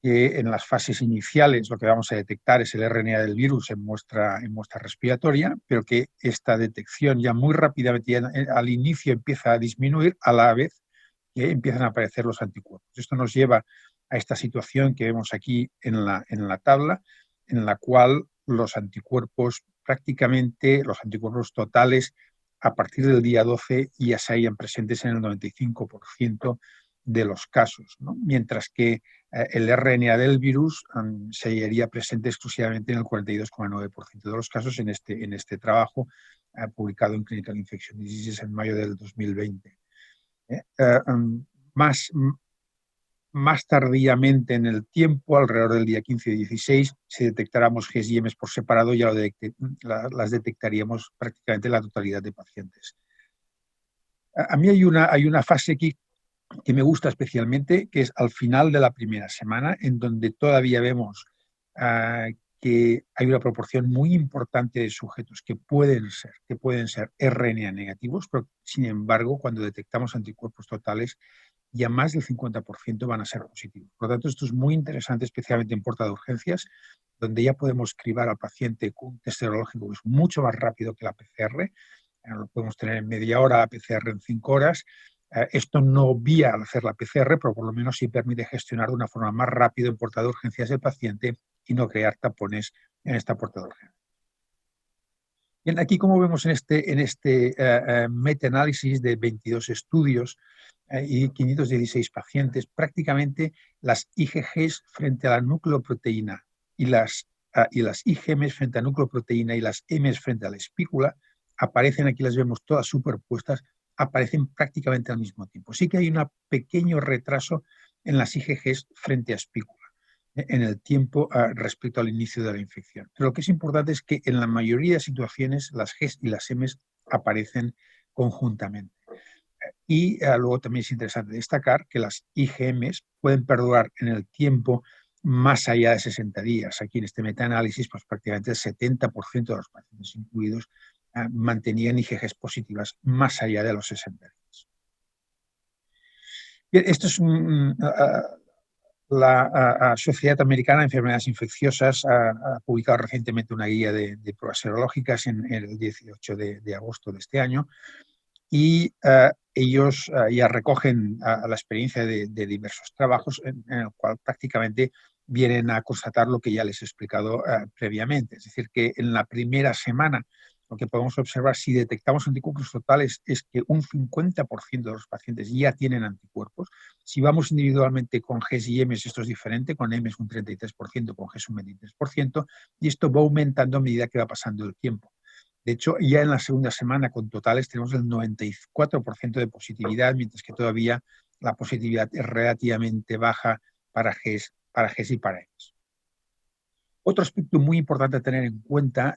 que en las fases iniciales lo que vamos a detectar es el RNA del virus en muestra respiratoria, pero que esta detección ya muy rápidamente, al inicio, empieza a disminuir a la vez que empiezan a aparecer los anticuerpos. Esto nos lleva a esta situación que vemos aquí en la tabla, en la cual los anticuerpos totales a partir del día 12 ya se hayan presentes en el 95% de los casos, ¿no? Mientras que el RNA del virus se hallaría presente exclusivamente en el 42,9% de los casos en este trabajo publicado en Clinical Infectious Diseases en mayo del 2020. Más tardíamente en el tiempo, alrededor del día 15 y 16, si detectáramos Gs y Ms por separado, ya las detectaríamos prácticamente en la totalidad de pacientes. A mí hay una fase aquí que me gusta especialmente, que es al final de la primera semana, en donde todavía vemos que hay una proporción muy importante de sujetos que pueden ser RNA negativos, pero sin embargo, cuando detectamos anticuerpos totales, ya más del 50% van a ser positivos. Por lo tanto, esto es muy interesante, especialmente en puerta de urgencias, donde ya podemos cribar al paciente con un test serológico que es mucho más rápido que la PCR. Lo podemos tener en media hora, la PCR en 5 horas. Esto no obvia al hacer la PCR, pero por lo menos sí permite gestionar de una forma más rápida en puerta de urgencias el paciente y no crear tapones en esta puerta de urgencias. Bien, aquí como vemos en este metaanálisis de 22 estudios y 516 pacientes, prácticamente las IgGs frente a la nucleoproteína y las IgMs frente a la nucleoproteína y las Ms frente a la espícula aparecen, aquí las vemos todas superpuestas, aparecen prácticamente al mismo tiempo. Sí que hay un pequeño retraso en las IgGs frente a espícula en el tiempo respecto al inicio de la infección. Pero lo que es importante es que en la mayoría de situaciones las Gs y las Ms aparecen conjuntamente. Y luego también es interesante destacar que las IgMs pueden perdurar en el tiempo más allá de 60 días. Aquí en este metaanálisis, pues prácticamente el 70% de los pacientes incluidos mantenían IgGs positivas más allá de los 60 días. Bien, esto es la Sociedad Americana de Enfermedades Infecciosas ha publicado recientemente una guía de pruebas serológicas en el 18 de agosto de este año y ellos ya recogen la experiencia de diversos trabajos en el cual prácticamente vienen a constatar lo que ya les he explicado previamente. Es decir, que en la primera semana lo que podemos observar si detectamos anticuerpos totales es que un 50% de los pacientes ya tienen anticuerpos. Si vamos individualmente con Gs y Ms, esto es diferente, con Ms un 33%, con Gs un 23%, y esto va aumentando a medida que va pasando el tiempo. De hecho, ya en la segunda semana con totales tenemos el 94% de positividad, mientras que todavía la positividad es relativamente baja para Gs y para Ms. Otro aspecto muy importante a tener en cuenta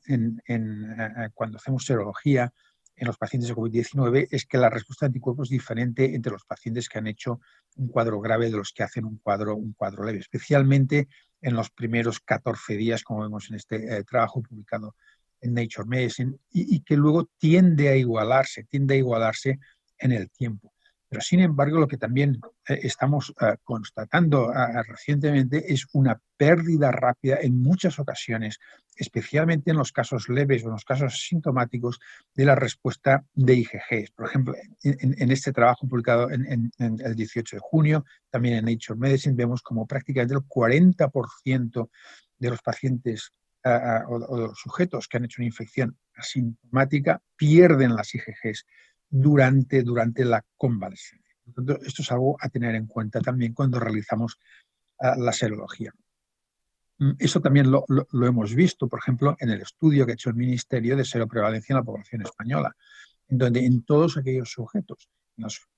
cuando hacemos serología en los pacientes de COVID-19 es que la respuesta de anticuerpos es diferente entre los pacientes que han hecho un cuadro grave de los que hacen un cuadro leve, especialmente en los primeros 14 días, como vemos en este trabajo publicado en Nature Medicine, y que luego tiende a igualarse en el tiempo. Pero, sin embargo, lo que también estamos constatando recientemente es una pérdida rápida en muchas ocasiones, especialmente en los casos leves o en los casos asintomáticos, de la respuesta de IgG. Por ejemplo, en este trabajo publicado en el 18 de junio, también en Nature Medicine, vemos como prácticamente el 40% de los pacientes o de los sujetos que han hecho una infección asintomática pierden las IgGs durante la convalescencia. Por lo tanto, esto es algo a tener en cuenta también cuando realizamos la serología. Eso también lo hemos visto, por ejemplo, en el estudio que ha hecho el Ministerio de Seroprevalencia en la población española, en donde en todos aquellos sujetos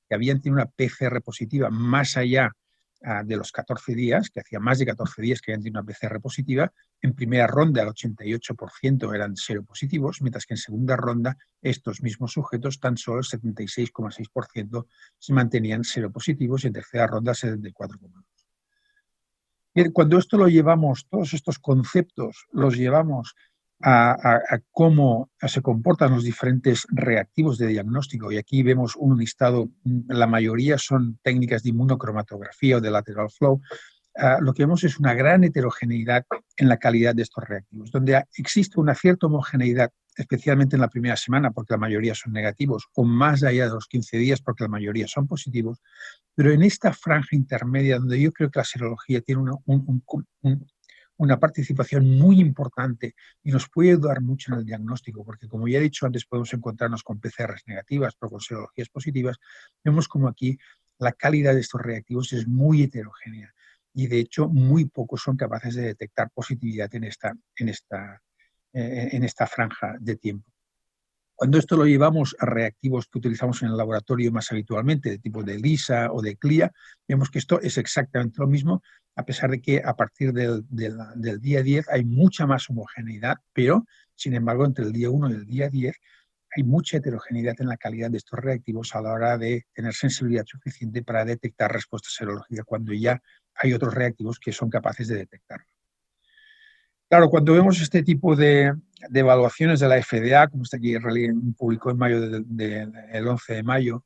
que habían tenido una PCR positiva más allá de los 14 días, que hacía más de 14 días que habían tenido una PCR positiva, en primera ronda el 88% eran seropositivos, mientras que en segunda ronda estos mismos sujetos, tan solo el 76,6% se mantenían seropositivos y en tercera ronda el 74,2%. Cuando esto lo llevamos, todos estos conceptos los llevamos a cómo se comportan los diferentes reactivos de diagnóstico, y aquí vemos un listado, la mayoría son técnicas de inmunocromatografía o de lateral flow, lo que vemos es una gran heterogeneidad en la calidad de estos reactivos, donde existe una cierta homogeneidad, especialmente en la primera semana, porque la mayoría son negativos, o más allá de los 15 días, porque la mayoría son positivos. Pero en esta franja intermedia, donde yo creo que la serología tiene una participación muy importante y nos puede ayudar mucho en el diagnóstico, porque como ya he dicho antes, podemos encontrarnos con PCRs negativas, pero con serologías positivas, vemos como aquí la calidad de estos reactivos es muy heterogénea y de hecho muy pocos son capaces de detectar positividad en esta franja de tiempo. Cuando esto lo llevamos a reactivos que utilizamos en el laboratorio más habitualmente, de tipo de ELISA o de CLIA, vemos que esto es exactamente lo mismo, a pesar de que a partir del día 10 hay mucha más homogeneidad, pero, sin embargo, entre el día 1 y el día 10 hay mucha heterogeneidad en la calidad de estos reactivos a la hora de tener sensibilidad suficiente para detectar respuesta serológica cuando ya hay otros reactivos que son capaces de detectarlo. Claro, cuando vemos este tipo de evaluaciones de la FDA, como está aquí publicó en mayo el 11 de mayo,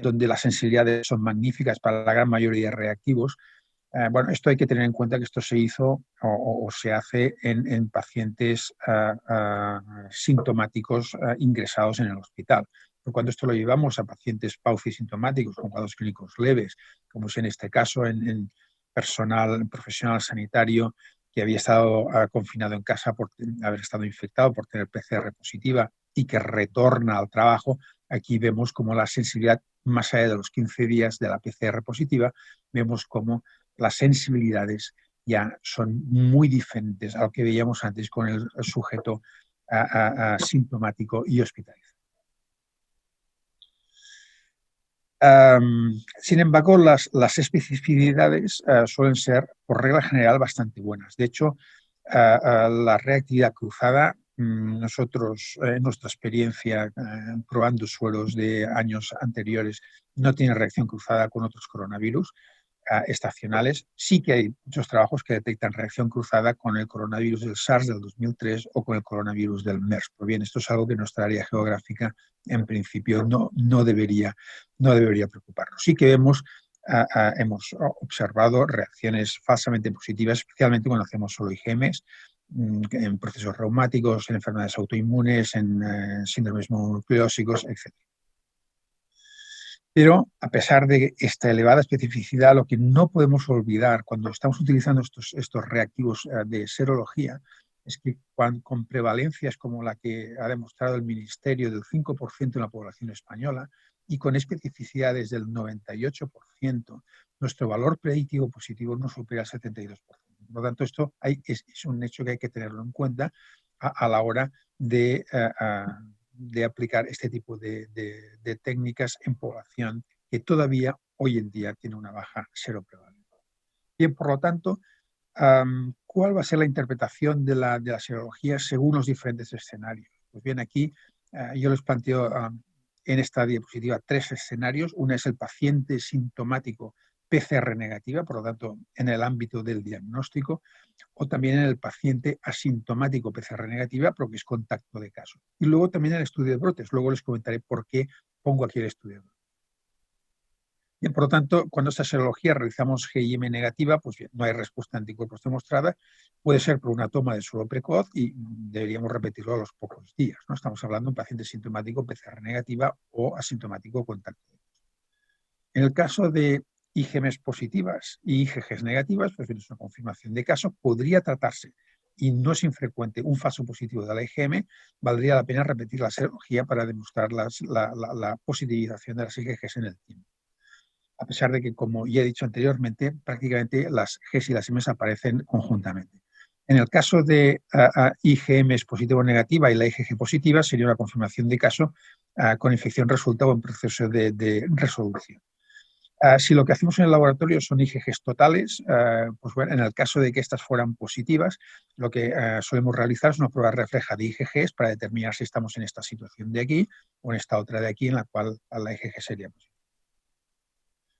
donde las sensibilidades son magníficas para la gran mayoría de reactivos, bueno, esto hay que tener en cuenta que esto se hizo o se hace en pacientes sintomáticos ingresados en el hospital. Pero cuando esto lo llevamos a pacientes paucisintomáticos con cuadros clínicos leves, como es en este caso en profesional sanitario que había estado confinado en casa por haber estado infectado, por tener PCR positiva y que retorna al trabajo, aquí vemos como la sensibilidad, más allá de los 15 días de la PCR positiva, vemos como las sensibilidades ya son muy diferentes a lo que veíamos antes con el sujeto sintomático y hospitalizado. Sin embargo, las especificidades suelen ser, por regla general, bastante buenas. De hecho, la reactividad cruzada, nosotros, en nuestra experiencia probando sueros de años anteriores, no tiene reacción cruzada con otros coronavirus estacionales. Sí que hay muchos trabajos que detectan reacción cruzada con el coronavirus del SARS del 2003 o con el coronavirus del MERS. Pues bien, esto es algo que en nuestra área geográfica en principio no debería preocuparnos. Sí que hemos observado reacciones falsamente positivas, especialmente cuando hacemos solo IgMs, en procesos reumáticos, en enfermedades autoinmunes, en síndromes mononucleósicos, etc. Pero a pesar de esta elevada especificidad, lo que no podemos olvidar cuando estamos utilizando estos reactivos de serología es que con prevalencias como la que ha demostrado el Ministerio del 5% en la población española y con especificidades del 98%, nuestro valor predictivo positivo no supera el 72%. Por lo tanto, esto es un hecho que hay que tenerlo en cuenta a la hora de aplicar este tipo de técnicas en población que todavía hoy en día tiene una baja seroprevalencia. Bien, por lo tanto, ¿cuál va a ser la interpretación de la serología según los diferentes escenarios? Pues bien, aquí yo les planteo en esta diapositiva 3 escenarios. Una es el paciente sintomático PCR negativa, por lo tanto, en el ámbito del diagnóstico, o también en el paciente asintomático PCR negativa, pero que es contacto de caso. Y luego también el estudio de brotes. Luego les comentaré por qué pongo aquí el estudio de brotes. Bien, por lo tanto, cuando esta serología realizamos GIM negativa, pues bien, no hay respuesta a anticuerpos demostrada. Puede ser por una toma de suero precoz y deberíamos repetirlo a los pocos días, ¿no? Estamos hablando de un paciente sintomático PCR negativa o asintomático contacto. En el caso de IgMs positivas y IgGs negativas, pues bien, es una confirmación de caso, podría tratarse, y no es infrecuente, un falso positivo de la IgM. Valdría la pena repetir la serología para demostrar la positivización de las IgGs en el tiempo. A pesar de que, como ya he dicho anteriormente, prácticamente las Gs y las Ms aparecen conjuntamente. En el caso de IgM positivo o negativa y la IgG positiva, sería una confirmación de caso con infección resultado en proceso de resolución. Si lo que hacemos en el laboratorio son IgGs totales, pues bueno, en el caso de que estas fueran positivas, lo que solemos realizar es una prueba refleja de IgGs para determinar si estamos en esta situación de aquí o en esta otra de aquí, en la cual la IgG sería positiva.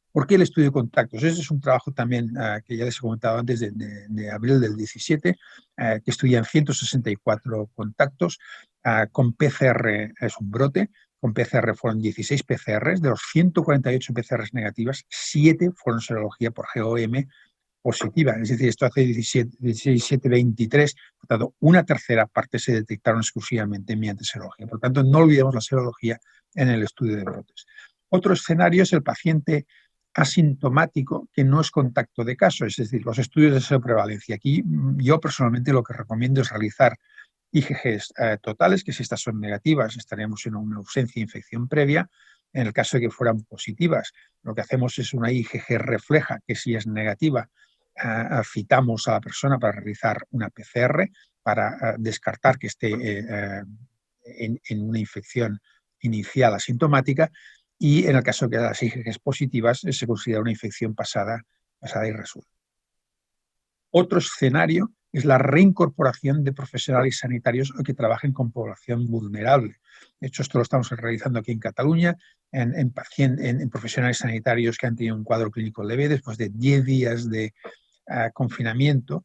¿Por qué el estudio de contactos? Ese es un trabajo también que ya les he comentado antes, de abril del 17, que estudian 164 contactos. Con PCR es un brote, con PCR fueron 16 PCRs, de los 148 PCRs negativas, 7 fueron serología por GOM positiva, es decir, esto hace 17, 23, por tanto, una tercera parte se detectaron exclusivamente mediante serología. Por tanto, no olvidemos la serología en el estudio de brotes. Otro escenario es el paciente asintomático que no es contacto de caso, es decir, los estudios de seroprevalencia. Aquí yo personalmente lo que recomiendo es realizar IgGs totales, que si estas son negativas estaríamos en una ausencia de infección previa. En el caso de que fueran positivas, lo que hacemos es una IgG refleja, que si es negativa, citamos a la persona para realizar una PCR para descartar que esté en una infección inicial asintomática. Y en el caso de que las IgGs positivas se considera una infección pasada y resuelta. Otro escenario es la reincorporación de profesionales sanitarios que trabajen con población vulnerable. De hecho, esto lo estamos realizando aquí en Cataluña, en profesionales sanitarios que han tenido un cuadro clínico leve después de 10 días de confinamiento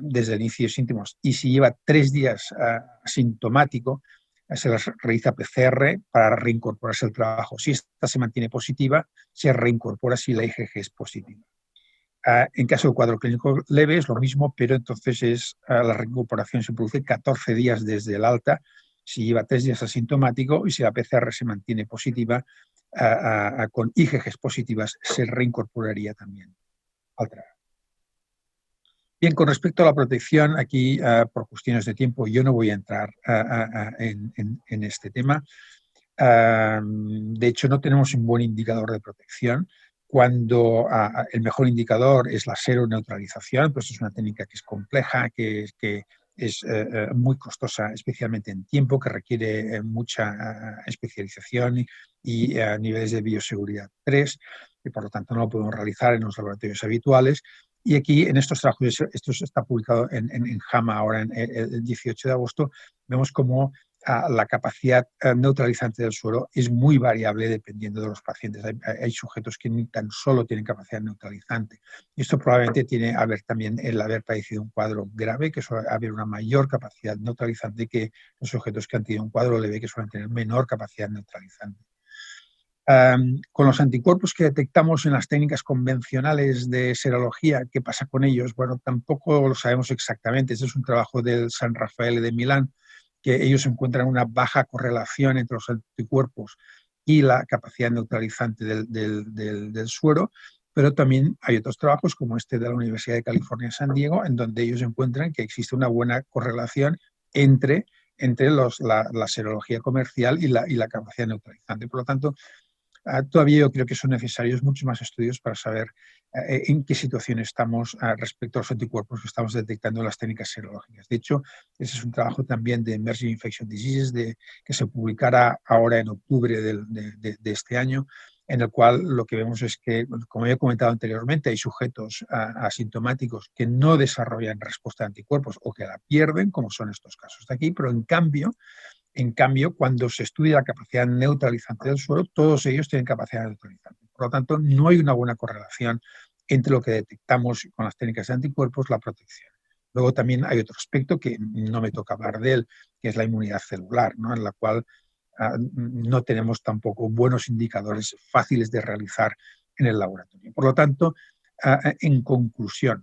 desde el inicio de síntomas. Y si lleva 3 días asintomático, se les realiza PCR para reincorporarse al trabajo. Si esta se mantiene positiva, se reincorpora si la IgG es positiva. En caso de cuadro clínico leve es lo mismo, pero entonces la reincorporación se produce 14 días desde el alta, si lleva 3 días asintomático, y si la PCR se mantiene positiva, con IgGs positivas se reincorporaría también al trabajo. Bien, con respecto a la protección, aquí por cuestiones de tiempo yo no voy a entrar en este tema. De hecho, no tenemos un buen indicador de protección. Cuando el mejor indicador es la seroneutralización, pues es una técnica que es compleja, que es muy costosa, especialmente en tiempo, que requiere mucha especialización y niveles de bioseguridad 3, y por lo tanto no lo podemos realizar en los laboratorios habituales. Y aquí, en estos trabajos, esto está publicado en JAMA ahora el 18 de agosto, vemos cómo la capacidad neutralizante del suero es muy variable dependiendo de los pacientes. Hay sujetos que ni tan solo tienen capacidad neutralizante. Y esto probablemente tiene que ver también el haber padecido un cuadro grave, que suele haber una mayor capacidad neutralizante que los sujetos que han tenido un cuadro leve, que suelen tener menor capacidad neutralizante. Con los anticuerpos que detectamos en las técnicas convencionales de serología, ¿qué pasa con ellos? Bueno, tampoco lo sabemos exactamente. Este es un trabajo del San Rafael de Milán, que ellos encuentran una baja correlación entre los anticuerpos y la capacidad neutralizante del suero, pero también hay otros trabajos como este de la Universidad de California, San Diego, en donde ellos encuentran que existe una buena correlación entre la serología comercial y la capacidad neutralizante. Por lo tanto, todavía yo creo que son necesarios muchos más estudios para saber en qué situación estamos respecto a los anticuerpos que estamos detectando en las técnicas serológicas. De hecho, ese es un trabajo también de Emerging Infectious Diseases que se publicará ahora en octubre de este año, en el cual lo que vemos es que, como he comentado anteriormente, hay sujetos asintomáticos que no desarrollan respuesta de anticuerpos o que la pierden, como son estos casos de aquí, pero en cambio, cuando se estudia la capacidad neutralizante del suero, todos ellos tienen capacidad neutralizante. Por lo tanto, no hay una buena correlación entre lo que detectamos con las técnicas de anticuerpos, la protección. Luego también hay otro aspecto que no me toca hablar de él, que es la inmunidad celular, ¿no? En la cual no tenemos tampoco buenos indicadores fáciles de realizar en el laboratorio. Por lo tanto, en conclusión,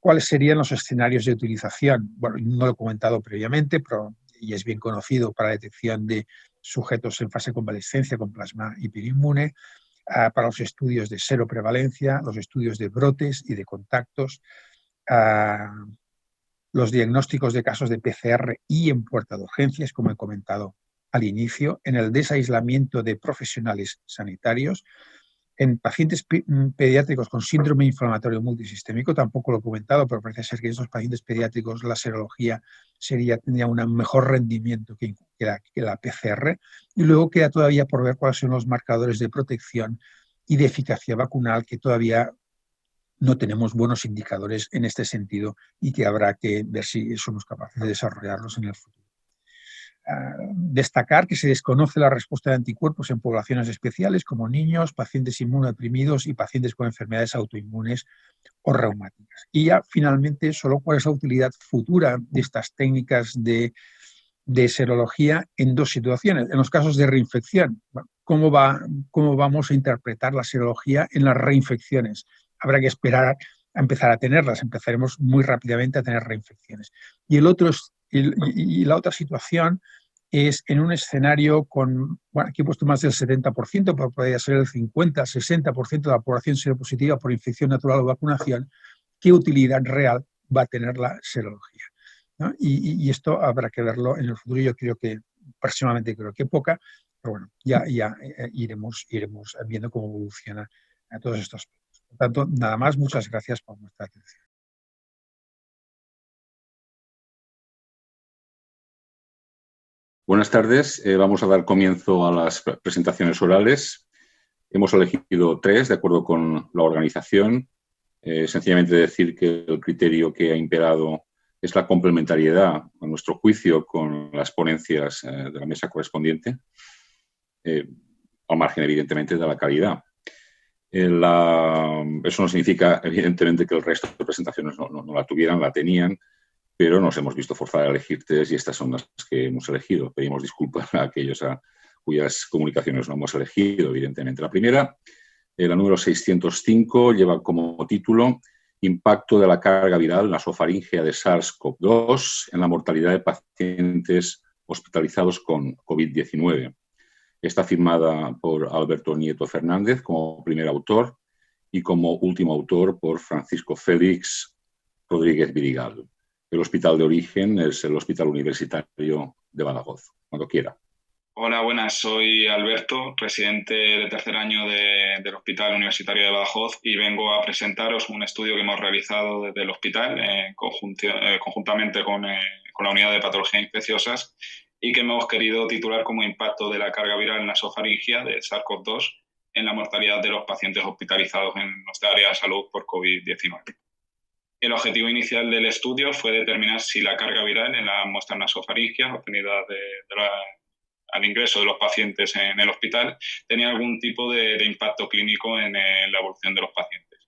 ¿cuáles serían los escenarios de utilización? Bueno, no lo he comentado previamente, pero y es bien conocido para la detección de sujetos en fase de convalescencia con plasma hiperinmune, para los estudios de seroprevalencia, los estudios de brotes y de contactos, los diagnósticos de casos de PCR y en puerta de urgencias, como he comentado al inicio, en el desaislamiento de profesionales sanitarios, en pacientes pediátricos con síndrome inflamatorio multisistémico, tampoco lo he comentado, pero parece ser que en estos pacientes pediátricos la serología tendría un mejor rendimiento que la PCR. Y luego queda todavía por ver cuáles son los marcadores de protección y de eficacia vacunal, que todavía no tenemos buenos indicadores en este sentido y que habrá que ver si somos capaces de desarrollarlos en el futuro. Destacar que se desconoce la respuesta de anticuerpos en poblaciones especiales como niños, pacientes inmunodeprimidos y pacientes con enfermedades autoinmunes o reumáticas. Y ya finalmente, solo cuál es la utilidad futura de estas técnicas de serología en dos situaciones. En los casos de reinfección, ¿cómo vamos a interpretar la serología en las reinfecciones? Habrá que esperar a empezar a tenerlas, empezaremos muy rápidamente a tener reinfecciones. Y la otra situación es en un escenario con, bueno, aquí he puesto más del 70%, pero podría ser el 50, 60% de la población seropositiva por infección natural o vacunación. ¿Qué utilidad real va a tener la serología? ¿No? Y esto habrá que verlo en el futuro. Yo personalmente creo que poca, pero bueno, ya iremos viendo cómo evoluciona todos estos aspectos. Por tanto, nada más, muchas gracias por vuestra atención. Buenas tardes. Vamos a dar comienzo a las presentaciones orales. Hemos elegido 3 de acuerdo con la organización. Sencillamente decir que el criterio que ha imperado es la complementariedad, a nuestro juicio, con las ponencias de la mesa correspondiente, al margen, evidentemente, de la calidad. Eso no significa, evidentemente, que el resto de presentaciones no la tuvieran, la tenían, pero nos hemos visto forzados a elegir 3 y estas son las que hemos elegido. Pedimos disculpas a aquellos cuyas comunicaciones no hemos elegido, evidentemente. La primera, la número 605, lleva como título Impacto de la carga viral nasofaríngea de SARS-CoV-2 en la mortalidad de pacientes hospitalizados con COVID-19. Está firmada por Alberto Nieto Fernández como primer autor y como último autor por Francisco Félix Rodríguez Virigal. El hospital de origen es el Hospital Universitario de Badajoz. Cuando quiera. Hola, buenas. Soy Alberto, residente de tercer año del Hospital Universitario de Badajoz y vengo a presentaros un estudio que hemos realizado desde el hospital conjuntamente con la unidad de patologías infecciosas y que hemos querido titular como Impacto de la carga viral nasofaríngea de SARS-CoV-2 en la mortalidad de los pacientes hospitalizados en nuestra área de salud por COVID-19. El objetivo inicial del estudio fue determinar si la carga viral en las muestras nasofaríngeas obtenidas al ingreso de los pacientes en el hospital tenía algún tipo de impacto clínico en la evolución de los pacientes.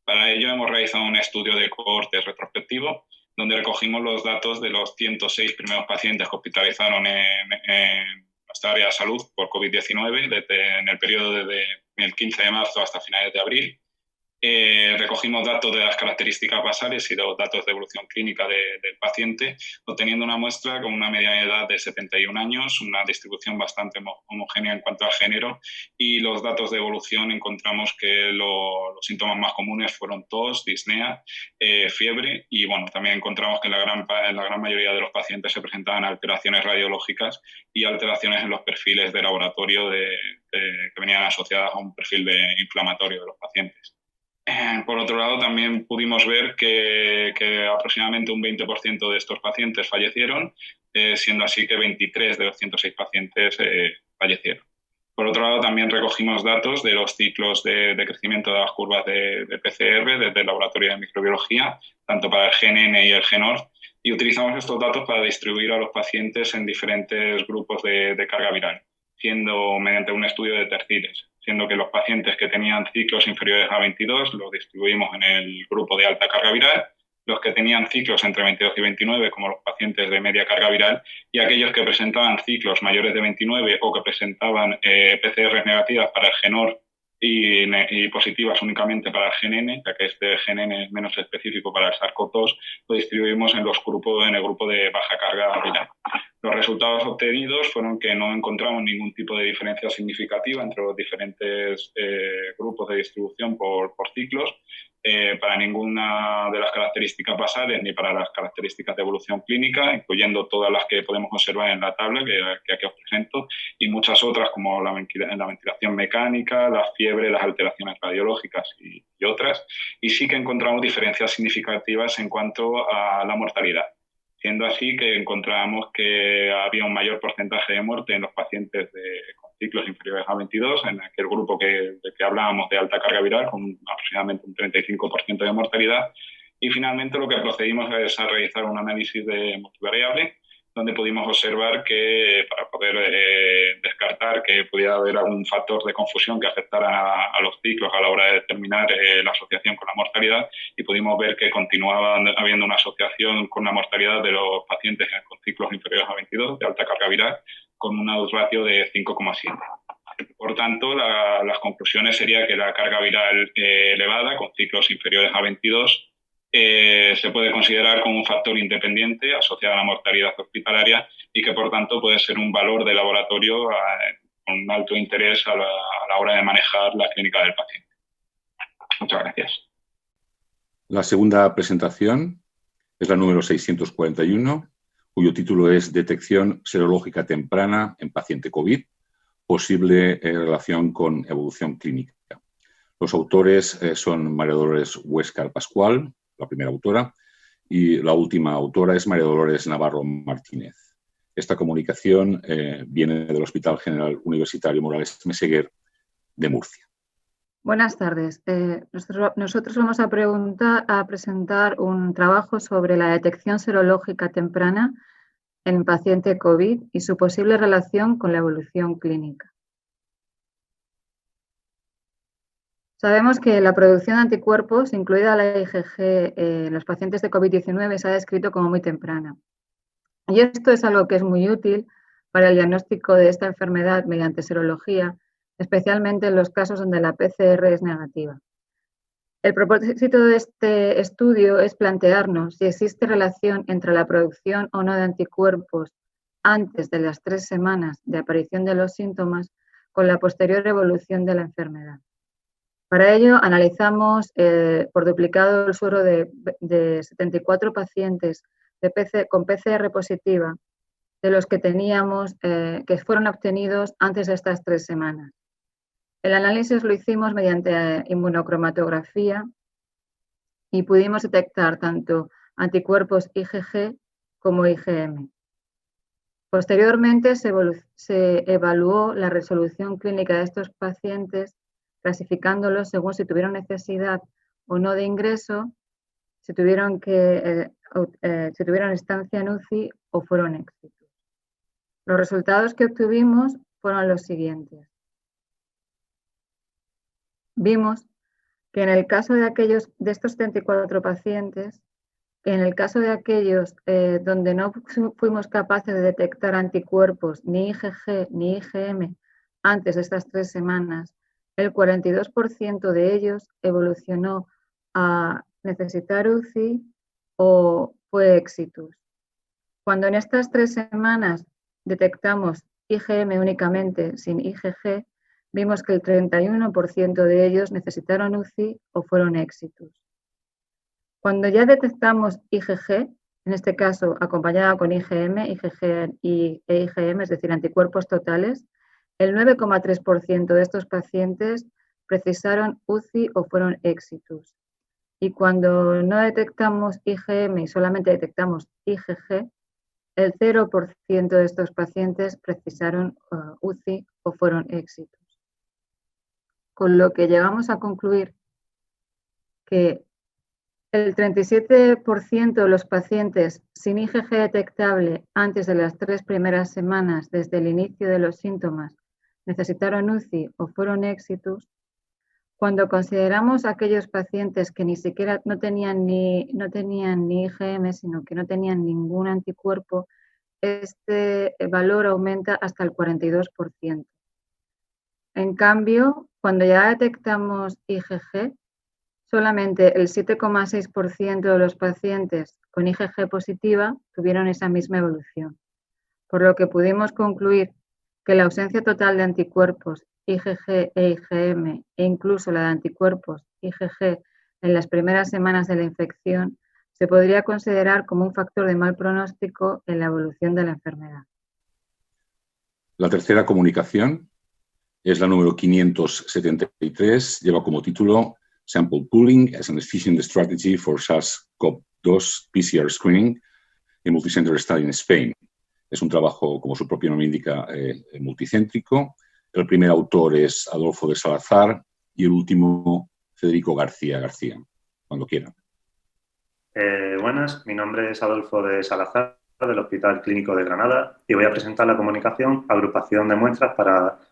Para ello hemos realizado un estudio de cohorte retrospectivo donde recogimos los datos de los 106 primeros pacientes que hospitalizaron en nuestra área de salud por COVID-19 en el periodo desde el 15 de marzo hasta finales de abril. Recogimos datos de las características basales y los datos de evolución clínica del paciente, obteniendo una muestra con una media de edad de 71 años, una distribución bastante homogénea en cuanto al género, y los datos de evolución encontramos que los síntomas más comunes fueron tos, disnea, fiebre, y bueno, también encontramos que en la gran mayoría de los pacientes se presentaban alteraciones radiológicas y alteraciones en los perfiles de laboratorio que venían asociadas a un perfil inflamatorio de los pacientes. Por otro lado, también pudimos ver que aproximadamente un 20% de estos pacientes fallecieron, siendo así que 23 de los 106 pacientes fallecieron. Por otro lado, también recogimos datos de los ciclos de crecimiento de las curvas de PCR desde el laboratorio de microbiología, tanto para el GNN y el GNORF, y utilizamos estos datos para distribuir a los pacientes en diferentes grupos de carga viral, siendo mediante un estudio de terciles, siendo que los pacientes que tenían ciclos inferiores a 22 los distribuimos en el grupo de alta carga viral, los que tenían ciclos entre 22 y 29, como los pacientes de media carga viral, y aquellos que presentaban ciclos mayores de 29 o que presentaban PCR negativas para el GNORF y positivas únicamente para el GNN, ya que este GNN es menos específico para el SARS-CoV-2, lo distribuimos en el grupo de baja carga viral. Los resultados obtenidos fueron que no encontramos ningún tipo de diferencia significativa entre los diferentes grupos de distribución por ciclos, para ninguna de las características basales ni para las características de evolución clínica, incluyendo todas las que podemos observar en la tabla que aquí os presento, y muchas otras como la ventilación mecánica, la fiebre, las alteraciones radiológicas y otras. Y sí que encontramos diferencias significativas en cuanto a la mortalidad, siendo así que encontramos que había un mayor porcentaje de muerte en los pacientes con ciclos inferiores a 22, en aquel grupo de que hablábamos de alta carga viral, con aproximadamente un 35% de mortalidad. Y finalmente lo que procedimos es a realizar un análisis de multivariable, donde pudimos observar que para poder descartar que pudiera haber algún factor de confusión que afectara a los ciclos a la hora de determinar la asociación con la mortalidad, y pudimos ver que continuaba habiendo una asociación con la mortalidad de los pacientes con ciclos inferiores a 22 de alta carga viral, con una ratio de 5,7. Por tanto, las conclusiones serían que la carga viral elevada con ciclos inferiores a 22 se puede considerar como un factor independiente asociado a la mortalidad hospitalaria y que, por tanto, puede ser un valor de laboratorio con un alto interés a la hora de manejar la clínica del paciente. Muchas gracias. La segunda presentación es la número 641, cuyo título es Detección serológica temprana en paciente COVID, posible relación con evolución clínica. Los autores son María Dolores Huéscar Pascual, la primera autora, y la última autora es María Dolores Navarro Martínez. Esta comunicación viene del Hospital General Universitario Morales Meseguer de Murcia. Buenas tardes. Nosotros vamos a presentar un trabajo sobre la detección serológica temprana en paciente COVID y su posible relación con la evolución clínica. Sabemos que la producción de anticuerpos, incluida la IgG, en los pacientes de COVID-19 se ha descrito como muy temprana. Y esto es algo que es muy útil para el diagnóstico de esta enfermedad mediante serología, especialmente en los casos donde la PCR es negativa. El propósito de este estudio es plantearnos si existe relación entre la producción o no de anticuerpos antes de las 3 semanas de aparición de los síntomas con la posterior evolución de la enfermedad. Para ello, analizamos por duplicado el suero de 74 pacientes con PCR positiva, de los que teníamos, que fueron obtenidos antes de estas 3 semanas. El análisis lo hicimos mediante inmunocromatografía y pudimos detectar tanto anticuerpos IgG como IgM. Posteriormente se evaluó la resolución clínica de estos pacientes, clasificándolos según si tuvieron necesidad o no de ingreso, si tuvieron estancia en UCI o fueron éxitos. Los resultados que obtuvimos fueron los siguientes. Vimos que en el caso de estos 74 pacientes, en el caso de aquellos donde no fuimos capaces de detectar anticuerpos ni IgG ni IgM antes de estas 3 semanas, el 42% de ellos evolucionó a necesitar UCI o fue éxitus. Cuando en estas 3 semanas detectamos IgM únicamente sin IgG, vimos que el 31% de ellos necesitaron UCI o fueron éxitus. Cuando ya detectamos IgG, en este caso acompañada con IgM, IgG e IgM, es decir, anticuerpos totales, el 9,3% de estos pacientes precisaron UCI o fueron éxitus. Y cuando no detectamos IgM y solamente detectamos IgG, el 0% de estos pacientes precisaron UCI o fueron éxitos. Con lo que llegamos a concluir que el 37% de los pacientes sin IgG detectable antes de las 3 primeras semanas desde el inicio de los síntomas necesitaron UCI o fueron éxitos. Cuando consideramos aquellos pacientes que ni siquiera no tenían ni IgM, sino que no tenían ningún anticuerpo, este valor aumenta hasta el 42%. En cambio, cuando ya detectamos IgG, solamente el 7,6% de los pacientes con IgG positiva tuvieron esa misma evolución, por lo que pudimos concluir que la ausencia total de anticuerpos IgG e IgM e incluso la de anticuerpos IgG en las primeras semanas de la infección se podría considerar como un factor de mal pronóstico en la evolución de la enfermedad. La tercera comunicación es la número 573, lleva como título Sample Pooling as an Efficient Strategy for SARS-CoV-2 PCR Screening in Multicenter Study in Spain. Es un trabajo, como su propio nombre indica, multicéntrico. El primer autor es Adolfo de Salazar y el último Federico García. Cuando quieran. Buenas, mi nombre es Adolfo de Salazar, del Hospital Clínico de Granada, y voy a presentar la comunicación Agrupación de muestras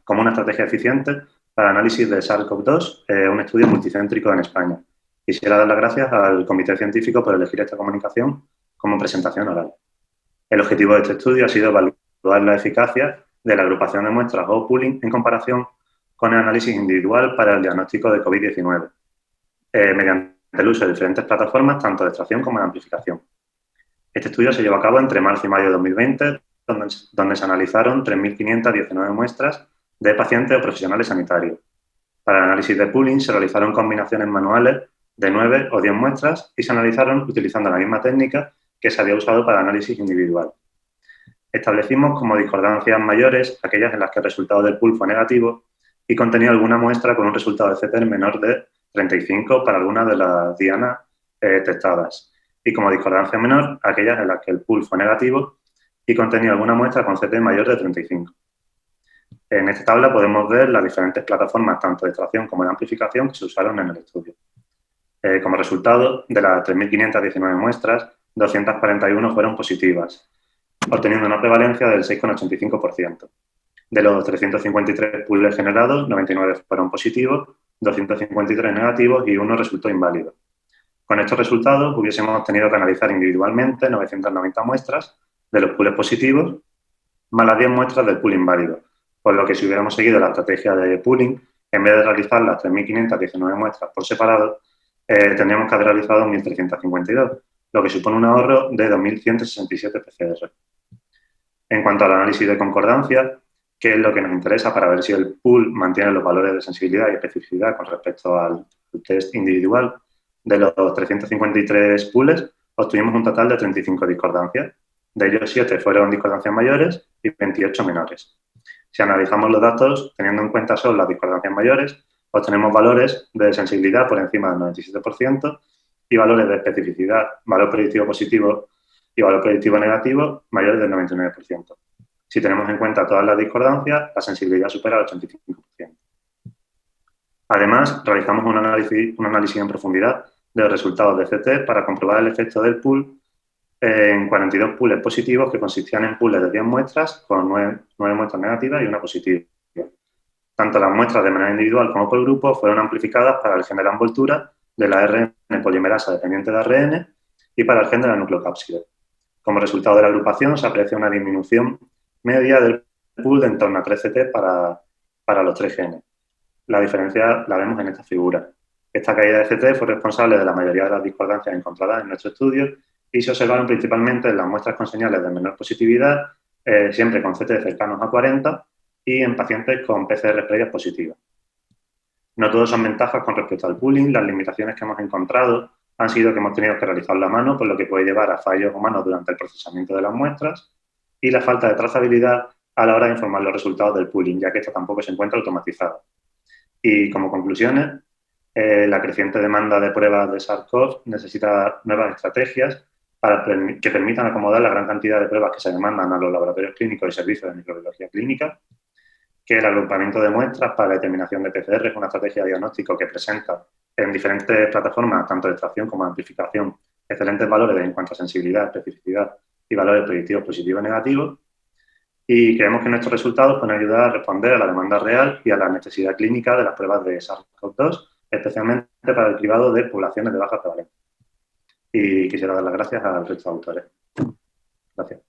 como una estrategia eficiente para análisis de SARS-CoV-2, un estudio multicéntrico en España. Quisiera dar las gracias al Comité Científico por elegir esta comunicación como presentación oral. El objetivo de este estudio ha sido evaluar la eficacia de la agrupación de muestras o pooling en comparación con el análisis individual para el diagnóstico de COVID-19, mediante el uso de diferentes plataformas, tanto de extracción como de amplificación. Este estudio se llevó a cabo entre marzo y mayo de 2020, donde se analizaron 3.519 muestras de pacientes o profesionales sanitarios. Para el análisis de pooling se realizaron combinaciones manuales de 9 o 10 muestras y se analizaron utilizando la misma técnica que se había usado para análisis individual. Establecimos como discordancias mayores aquellas en las que el resultado del pool fue negativo y contenía alguna muestra con un resultado de CT menor de 35 para algunas de las dianas testadas. Y como discordancia menor, aquellas en las que el pool fue negativo y contenía alguna muestra con CT mayor de 35. En esta tabla podemos ver las diferentes plataformas, tanto de extracción como de amplificación, que se usaron en el estudio. Como resultado, de las 3.519 muestras, 241 fueron positivas, obteniendo una prevalencia del 6,85%. De los 353 pools generados, 99 fueron positivos, 253 negativos y uno resultó inválido. Con estos resultados hubiésemos tenido que analizar individualmente 990 muestras de los pools positivos, más las 10 muestras del pool inválido, por lo que si hubiéramos seguido la estrategia de pooling, en vez de realizar las 3.519 muestras por separado, tendríamos que haber realizado 1.352, lo que supone un ahorro de 2.167 PCR. En cuanto al análisis de concordancia, que es lo que nos interesa para ver si el pool mantiene los valores de sensibilidad y especificidad con respecto al test individual, de los 353 pools obtuvimos un total de 35 discordancias. De ellos 7 fueron discordancias mayores y 28 menores. Si analizamos los datos, teniendo en cuenta solo las discordancias mayores, obtenemos valores de sensibilidad por encima del 97% y valores de especificidad, valor predictivo positivo y valor predictivo negativo mayores del 99%. Si tenemos en cuenta todas las discordancias, la sensibilidad supera el 85%. Además, realizamos un análisis en profundidad de los resultados de CT para comprobar el efecto del pool en 42 pools positivos que consistían en pools de 10 muestras con 9 muestras negativas y una positiva. Tanto las muestras de manera individual como por grupo fueron amplificadas para el gen de la envoltura, de la ARN polimerasa dependiente de ARN y para el gen de la nucleocápside. Como resultado de la agrupación se aprecia una disminución media del pool de en torno a 3 CT para los 3 genes. La diferencia la vemos en esta figura. Esta caída de CT fue responsable de la mayoría de las discordancias encontradas en nuestro estudio y se observaron principalmente en las muestras con señales de menor positividad, siempre con CT cercanos a 40 y en pacientes con PCR previas positivas. No todos son ventajas con respecto al pooling. Las limitaciones que hemos encontrado han sido que hemos tenido que realizarlo a mano, por lo que puede llevar a fallos humanos durante el procesamiento de las muestras, y la falta de trazabilidad a la hora de informar los resultados del pooling, ya que esto tampoco se encuentra automatizado. Y como conclusiones, la creciente demanda de pruebas de SARS-CoV necesita nuevas estrategias que permitan acomodar la gran cantidad de pruebas que se demandan a los laboratorios clínicos y servicios de microbiología clínica, que el agrupamiento de muestras para la determinación de PCR es una estrategia de diagnóstico que presenta en diferentes plataformas, tanto de extracción como de amplificación, excelentes valores en cuanto a sensibilidad, especificidad y valores predictivos positivos y negativos. Y creemos que nuestros resultados pueden ayudar a responder a la demanda real y a la necesidad clínica de las pruebas de SARS-CoV-2, especialmente para el cribado de poblaciones de baja prevalencia. Y quisiera dar las gracias al resto de autores. Gracias.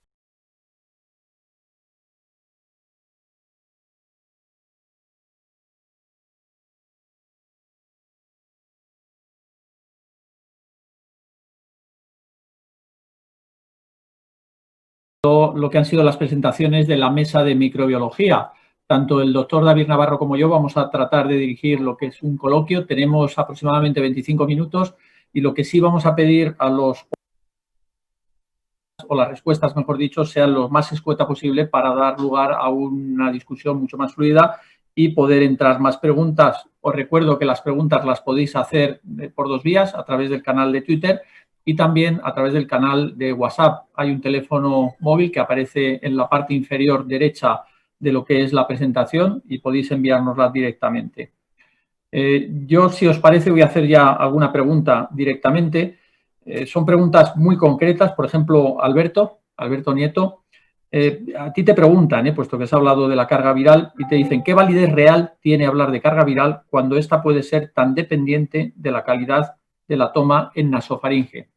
Lo que han sido las presentaciones de la mesa de microbiología. Tanto el doctor David Navarro como yo vamos a tratar de dirigir lo que es un coloquio. Tenemos aproximadamente 25 minutos y lo que sí vamos a pedir a los, o las respuestas, mejor dicho, sean lo más escueta posible para dar lugar a una discusión mucho más fluida y poder entrar más preguntas. Os recuerdo que las preguntas las podéis hacer por dos vías, a través del canal de Twitter y también a través del canal de WhatsApp. Hay un teléfono móvil que aparece en la parte inferior derecha de lo que es la presentación y podéis enviárnosla directamente. Yo, si os parece, voy a hacer ya alguna pregunta directamente. Son preguntas muy concretas. Por ejemplo, Alberto Nieto, a ti te preguntan, puesto que se ha hablado de la carga viral, y te dicen, ¿qué validez real tiene hablar de carga viral cuando ésta puede ser tan dependiente de la calidad de la toma en nasofaringe?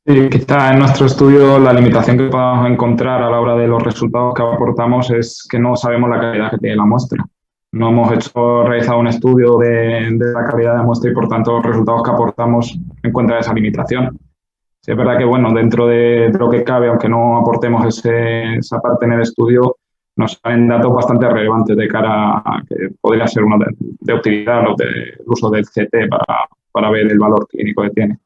Sí, quizá en nuestro estudio la limitación que podamos encontrar a la hora de los resultados que aportamos es que no sabemos la calidad que tiene la muestra. No hemos realizado un estudio de la calidad de muestra y, por tanto, los resultados que aportamos encuentran esa limitación. Sí, es verdad que, bueno, dentro de lo que cabe, aunque no aportemos esa parte en el estudio, nos salen datos bastante relevantes de cara a que podría ser uno de utilidad el uso del CT para ver el valor clínico que tiene.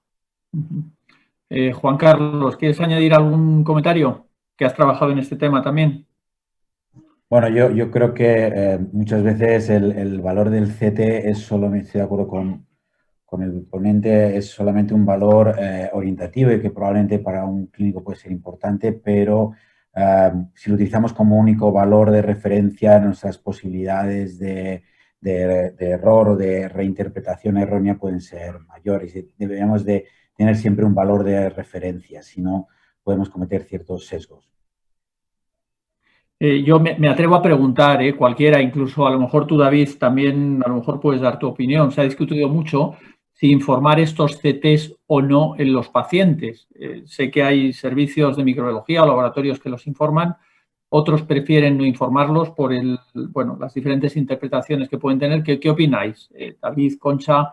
Juan Carlos, ¿quieres añadir algún comentario? Que has trabajado en este tema también. Bueno, yo creo que muchas veces el valor del CT es solo, estoy de acuerdo con el ponente, es solamente un valor orientativo y que probablemente para un clínico puede ser importante, pero si lo utilizamos como único valor de referencia, nuestras posibilidades de error o de reinterpretación errónea pueden ser mayores. Deberíamos de tener siempre un valor de referencia, si no podemos cometer ciertos sesgos. Yo me atrevo a preguntar, cualquiera, incluso a lo mejor tú, David, también a lo mejor puedes dar tu opinión. Se ha discutido mucho si informar estos CTs o no en los pacientes. Sé que hay servicios de microbiología o laboratorios que los informan, otros prefieren no informarlos por las diferentes interpretaciones que pueden tener. ¿Qué opináis? David, Concha,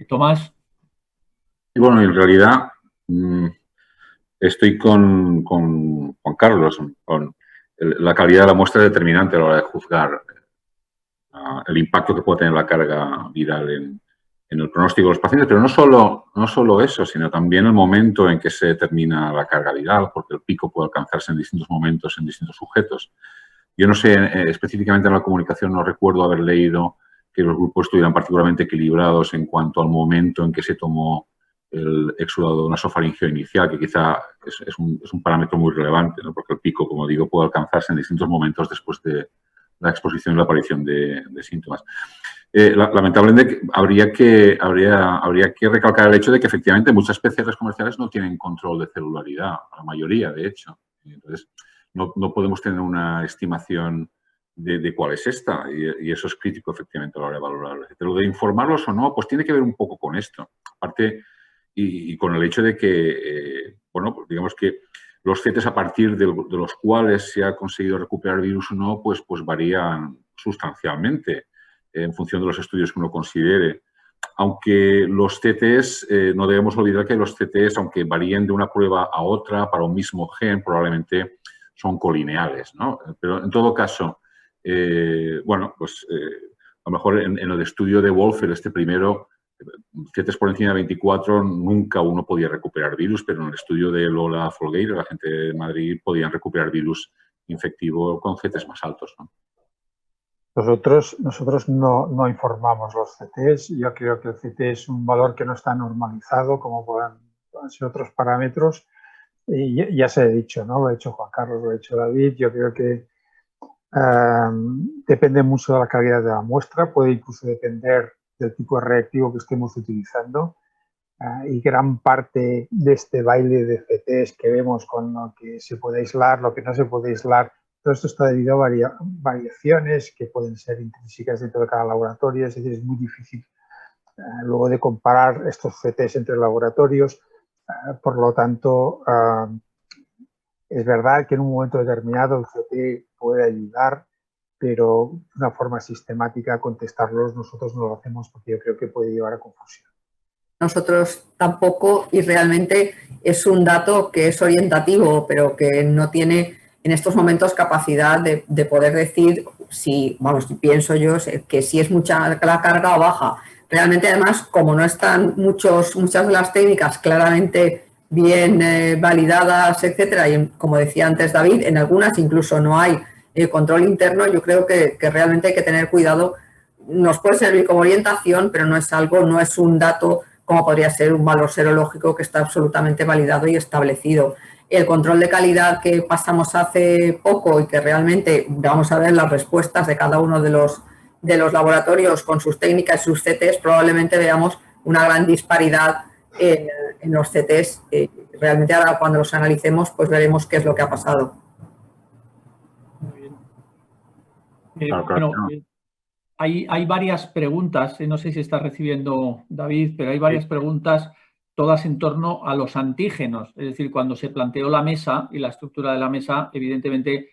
Tomás. Y bueno, en realidad estoy con Juan Carlos, con la calidad de la muestra es determinante a la hora de juzgar el impacto que puede tener la carga viral en el pronóstico de los pacientes, pero no solo eso, sino también el momento en que se determina la carga viral, porque el pico puede alcanzarse en distintos momentos, en distintos sujetos. Yo no sé, específicamente en la comunicación no recuerdo haber leído que los grupos estuvieran particularmente equilibrados en cuanto al momento en que se tomó el exudado nasofaringeo inicial, que quizá es un parámetro muy relevante, ¿no? Porque el pico, como digo, puede alcanzarse en distintos momentos después de la exposición y la aparición de síntomas. Lamentablemente habría que recalcar el hecho de que efectivamente muchas PCRs comerciales no tienen control de celularidad, la mayoría de hecho. Entonces no podemos tener una estimación de cuál es esta y eso es crítico efectivamente a la hora de valorarlo. Pero de informarlos o no, pues tiene que ver un poco con esto. Aparte, y con el hecho de que, pues digamos que los CTs a partir de los cuales se ha conseguido recuperar virus o no, pues varían sustancialmente en función de los estudios que uno considere. Aunque los CTs, no debemos olvidar que los CTs, aunque varíen de una prueba a otra para un mismo gen, probablemente son colineales, ¿no? Pero en todo caso, pues a lo mejor en el estudio de Wolfer, este primero, CTs por encima de 24, nunca uno podía recuperar virus, pero en el estudio de Lola Folgueira, la gente de Madrid, podían recuperar virus infectivo con CTs más altos, ¿no? Nosotros no informamos los CTs. Yo creo que el CT es un valor que no está normalizado, como pueden otros parámetros. Y ya se ha dicho, ¿no? Lo ha dicho Juan Carlos, lo ha dicho David. Yo creo que depende mucho de la calidad de la muestra, puede incluso depender del tipo de reactivo que estemos utilizando. Y gran parte de este baile de CTs que vemos con lo que se puede aislar, lo que no se puede aislar, todo esto está debido a variaciones que pueden ser intrínsecas dentro de cada laboratorio, es decir, es muy difícil luego de comparar estos CTs entre laboratorios. Por lo tanto, es verdad que en un momento determinado el CT puede ayudar, pero de una forma sistemática contestarlos nosotros no lo hacemos porque yo creo que puede llevar a confusión. Nosotros tampoco, y realmente es un dato que es orientativo, pero que no tiene en estos momentos capacidad de poder decir si, vamos, pienso yo, que si es mucha la carga o baja. Realmente, además, como no están muchas de las técnicas claramente bien validadas, etcétera, y como decía antes David, en algunas incluso no hay control interno, yo creo que realmente hay que tener cuidado. Nos puede servir como orientación, pero no es algo, no es un dato como podría ser un valor serológico que está absolutamente validado y establecido. El control de calidad que pasamos hace poco y que realmente vamos a ver las respuestas de cada uno de los laboratorios con sus técnicas y sus CTs, probablemente veamos una gran disparidad en los CTs. Realmente ahora cuando los analicemos pues veremos qué es lo que ha pasado. Muy bien. Bueno, hay varias preguntas, no sé si está recibiendo David, pero hay varias preguntas, todas en torno a los antígenos. Es decir, cuando se planteó la mesa y la estructura de la mesa, evidentemente,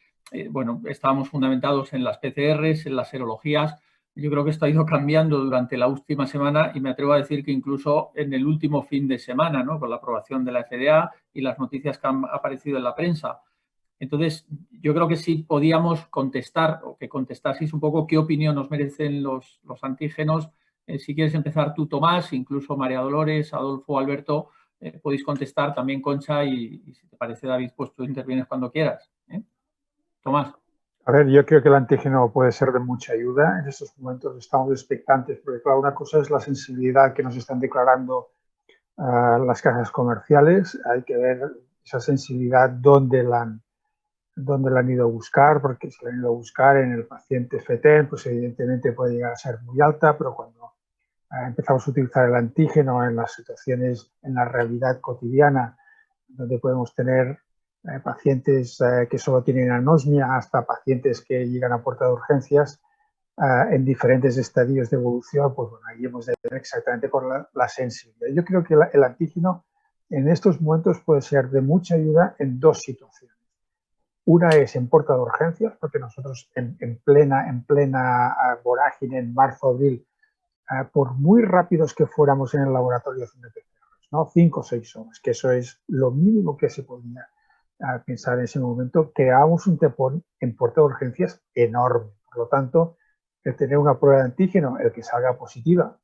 bueno, estábamos fundamentados en las PCRs, en las serologías. Yo creo que esto ha ido cambiando durante la última semana y me atrevo a decir que incluso en el último fin de semana, ¿no? Con la aprobación de la FDA y las noticias que han aparecido en la prensa. Entonces, yo creo que sí podíamos contestar o que contestaseis un poco qué opinión nos merecen los antígenos. Si quieres empezar tú, Tomás, incluso María Dolores, Adolfo, Alberto, podéis contestar también, Concha, y si te parece, David, pues tú intervienes cuando quieras. Tomás. A ver, yo creo que el antígeno puede ser de mucha ayuda. En estos momentos estamos expectantes, porque claro, una cosa es la sensibilidad que nos están declarando las casas comerciales. Hay que ver esa sensibilidad dónde la han ido a buscar, porque si la han ido a buscar en el paciente FETEN, pues evidentemente puede llegar a ser muy alta, pero cuando empezamos a utilizar el antígeno en las situaciones, en la realidad cotidiana, donde podemos tener pacientes que solo tienen anosmia hasta pacientes que llegan a puerta de urgencias en diferentes estadios de evolución, pues bueno, ahí hemos de ver exactamente por la sensibilidad. Yo creo que el antígeno en estos momentos puede ser de mucha ayuda en dos situaciones. Una es en puerta de urgencias, porque nosotros en plena vorágine, en marzo, abril, por muy rápidos que fuéramos en el laboratorio haciendo PCRs, ¿no? 5 o 6 horas, que eso es lo mínimo que se podía pensar en ese momento, creábamos un tapón en puerta de urgencias enorme. Por lo tanto, el tener una prueba de antígeno, el que salga positiva,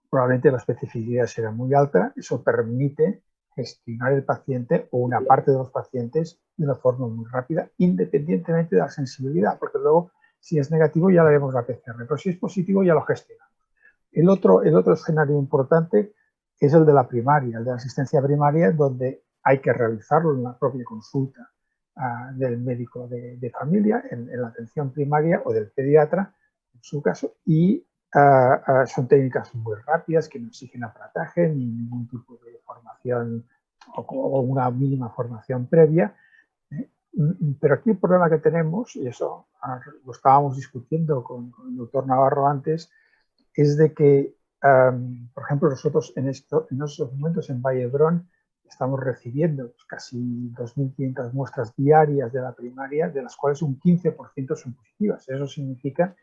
probablemente la especificidad será muy alta, eso permite gestionar el paciente o una parte de los pacientes de una forma muy rápida, independientemente de la sensibilidad, porque luego, si es negativo, ya le vemos la PCR, pero si es positivo, ya lo gestionamos. El otro escenario importante es el de la primaria, el de la asistencia primaria, donde hay que realizarlo en la propia consulta del médico de familia, en la atención primaria o del pediatra, en su caso, y son técnicas muy rápidas que no exigen aparataje ni ningún tipo de formación o una mínima formación previa. Pero aquí el problema que tenemos, y eso lo estábamos discutiendo con el doctor Navarro antes, es de que, por ejemplo, nosotros en estos momentos en Vall d'Hebron estamos recibiendo casi 2.500 muestras diarias de la primaria, de las cuales un 15% son positivas. Eso significa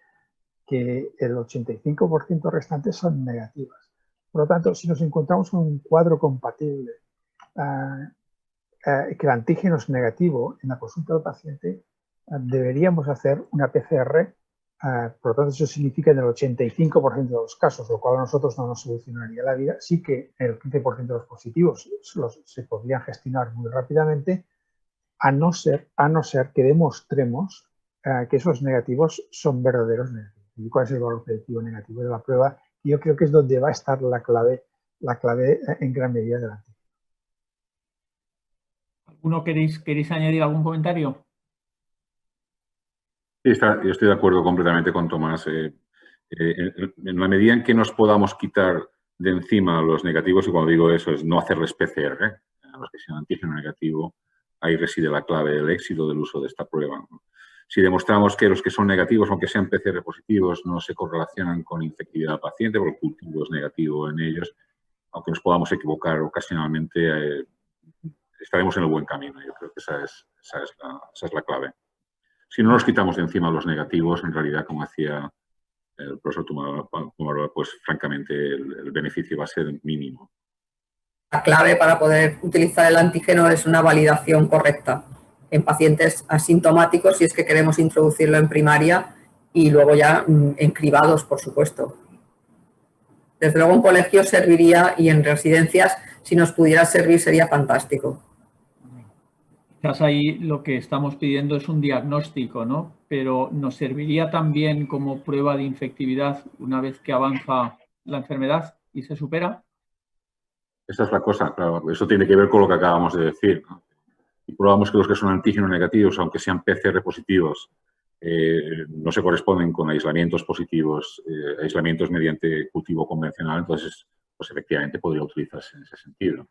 que el 85% restante son negativas. Por lo tanto, si nos encontramos con un cuadro compatible, que el antígeno es negativo en la consulta del paciente, deberíamos hacer una PCR. Por lo tanto, eso significa en el 85% de los casos, lo cual a nosotros no nos solucionaría la vida. Sí que en el 15% de los positivos se podrían gestionar muy rápidamente, a no ser que demostremos que esos negativos son verdaderos negativos. ¿Y cuál es el valor predictivo negativo de la prueba? Y yo creo que es donde va a estar la clave en gran medida del antígeno. ¿Alguno queréis añadir algún comentario? Sí, yo estoy de acuerdo completamente con Tomás. En la medida en que nos podamos quitar de encima los negativos, y cuando digo eso es no hacerles PCR, a los que sean antígeno negativo, ahí reside la clave del éxito del uso de esta prueba, ¿no? Si demostramos que los que son negativos, aunque sean PCR positivos, no se correlacionan con infectividad del paciente, porque el cultivo es negativo en ellos, aunque nos podamos equivocar ocasionalmente, estaremos en el buen camino. Yo creo que esa es la clave. Si no nos quitamos de encima los negativos, en realidad, como decía el profesor Tumarova, pues francamente el beneficio va a ser mínimo. La clave para poder utilizar el antígeno es una validación correcta en pacientes asintomáticos, si es que queremos introducirlo en primaria, y luego ya en cribados, por supuesto. Desde luego en colegios serviría, y en residencias, si nos pudiera servir, sería fantástico. Quizás ahí lo que estamos pidiendo es un diagnóstico, ¿no? Pero ¿nos serviría también como prueba de infectividad una vez que avanza la enfermedad y se supera? Esa es la cosa, claro. Eso tiene que ver con lo que acabamos de decir, ¿no? Y probamos que los que son antígenos negativos, aunque sean PCR positivos, no se corresponden con aislamientos positivos, aislamientos mediante cultivo convencional, entonces, pues efectivamente podría utilizarse en ese sentido,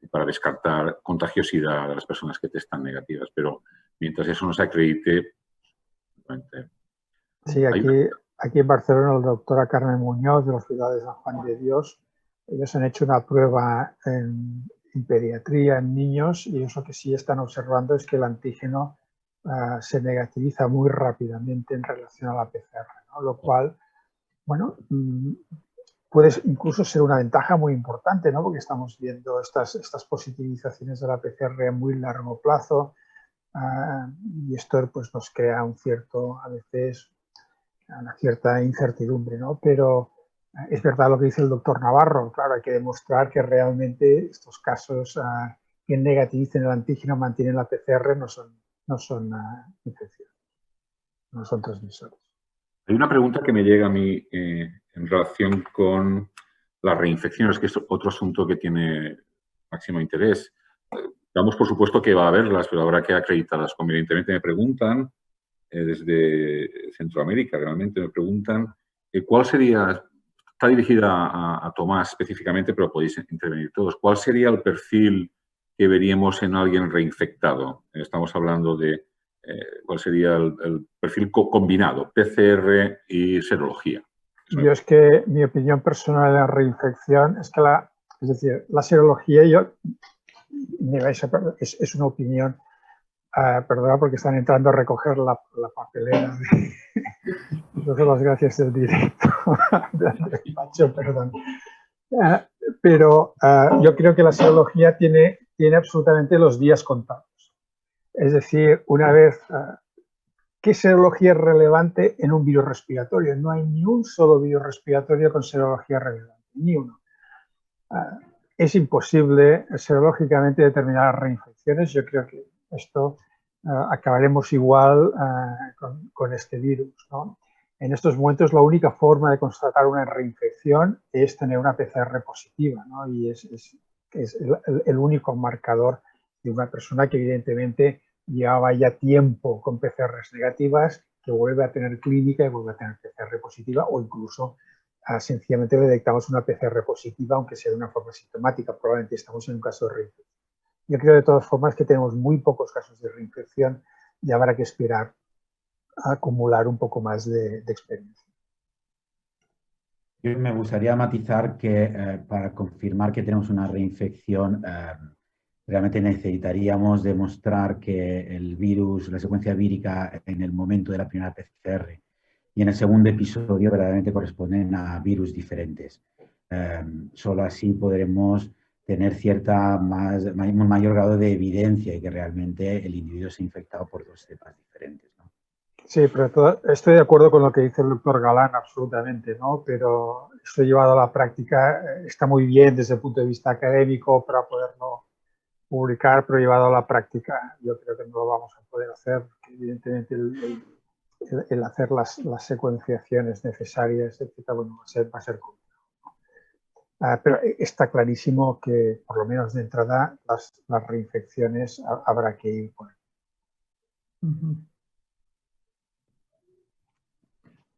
para descartar contagiosidad de las personas que testan negativas. Pero mientras eso no se acredite... Sí, aquí en Barcelona, la doctora Carmen Muñoz, de la Hospital de San Juan de Dios, ellos han hecho una prueba en pediatría en niños, y eso que sí están observando es que el antígeno se negativiza muy rápidamente en relación a la PCR, ¿no? Lo cual, bueno, puede incluso ser una ventaja muy importante, ¿no? Porque estamos viendo estas positivizaciones de la PCR a muy largo plazo, y esto pues nos crea a veces una cierta incertidumbre, ¿no? Pero es verdad lo que dice el doctor Navarro. Claro, hay que demostrar que realmente estos casos que negativicen el antígeno, mantienen la PCR, no son infecciones, no son transmisores. Hay una pregunta que me llega a mí en relación con las reinfecciones, que es otro asunto que tiene máximo interés. Damos por supuesto que va a haberlas, pero habrá que acreditarlas convenientemente. Me preguntan desde Centroamérica, realmente me preguntan cuál sería, está dirigida a Tomás específicamente, pero podéis intervenir todos, ¿cuál sería el perfil que veríamos en alguien reinfectado? Estamos hablando de cuál sería el perfil combinado, PCR y serología. Yo es que mi opinión personal de la reinfección es que la serología es una opinión, perdona porque están entrando a recoger la papelera. Entonces las gracias del directo, del despacho, perdón. Pero yo creo que la serología tiene absolutamente los días contados. Es decir, una vez... ¿Qué serología es relevante en un virus respiratorio? No hay ni un solo virus respiratorio con serología relevante, ni uno. Es imposible serológicamente determinar las reinfecciones. Yo creo que esto acabaremos igual con este virus, ¿no? En estos momentos la única forma de constatar una reinfección es tener una PCR positiva, ¿no? Y es el único marcador de una persona que evidentemente llevaba ya tiempo con PCRs negativas, que vuelve a tener clínica y vuelve a tener PCR positiva, o incluso sencillamente le detectamos una PCR positiva, aunque sea de una forma sintomática. Probablemente estamos en un caso de reinfección. Yo creo de todas formas que tenemos muy pocos casos de reinfección y habrá que esperar a acumular un poco más de experiencia. Yo me gustaría matizar que para confirmar que tenemos una reinfección, realmente necesitaríamos demostrar que el virus, la secuencia vírica en el momento de la primera PCR y en el segundo episodio verdaderamente corresponden a virus diferentes. Solo así podremos tener un mayor grado de evidencia y que realmente el individuo se ha infectado por dos cepas diferentes, ¿no? Sí, pero estoy de acuerdo con lo que dice el doctor Galán, absolutamente, ¿no? Pero esto llevado a la práctica está muy bien desde el punto de vista académico para poderlo publicar, pero llevado a la práctica yo creo que no lo vamos a poder hacer, porque evidentemente el hacer las secuenciaciones necesarias, etcétera, bueno, va a ser complicado. Pero está clarísimo que, por lo menos de entrada, las reinfecciones habrá que ir por ahí.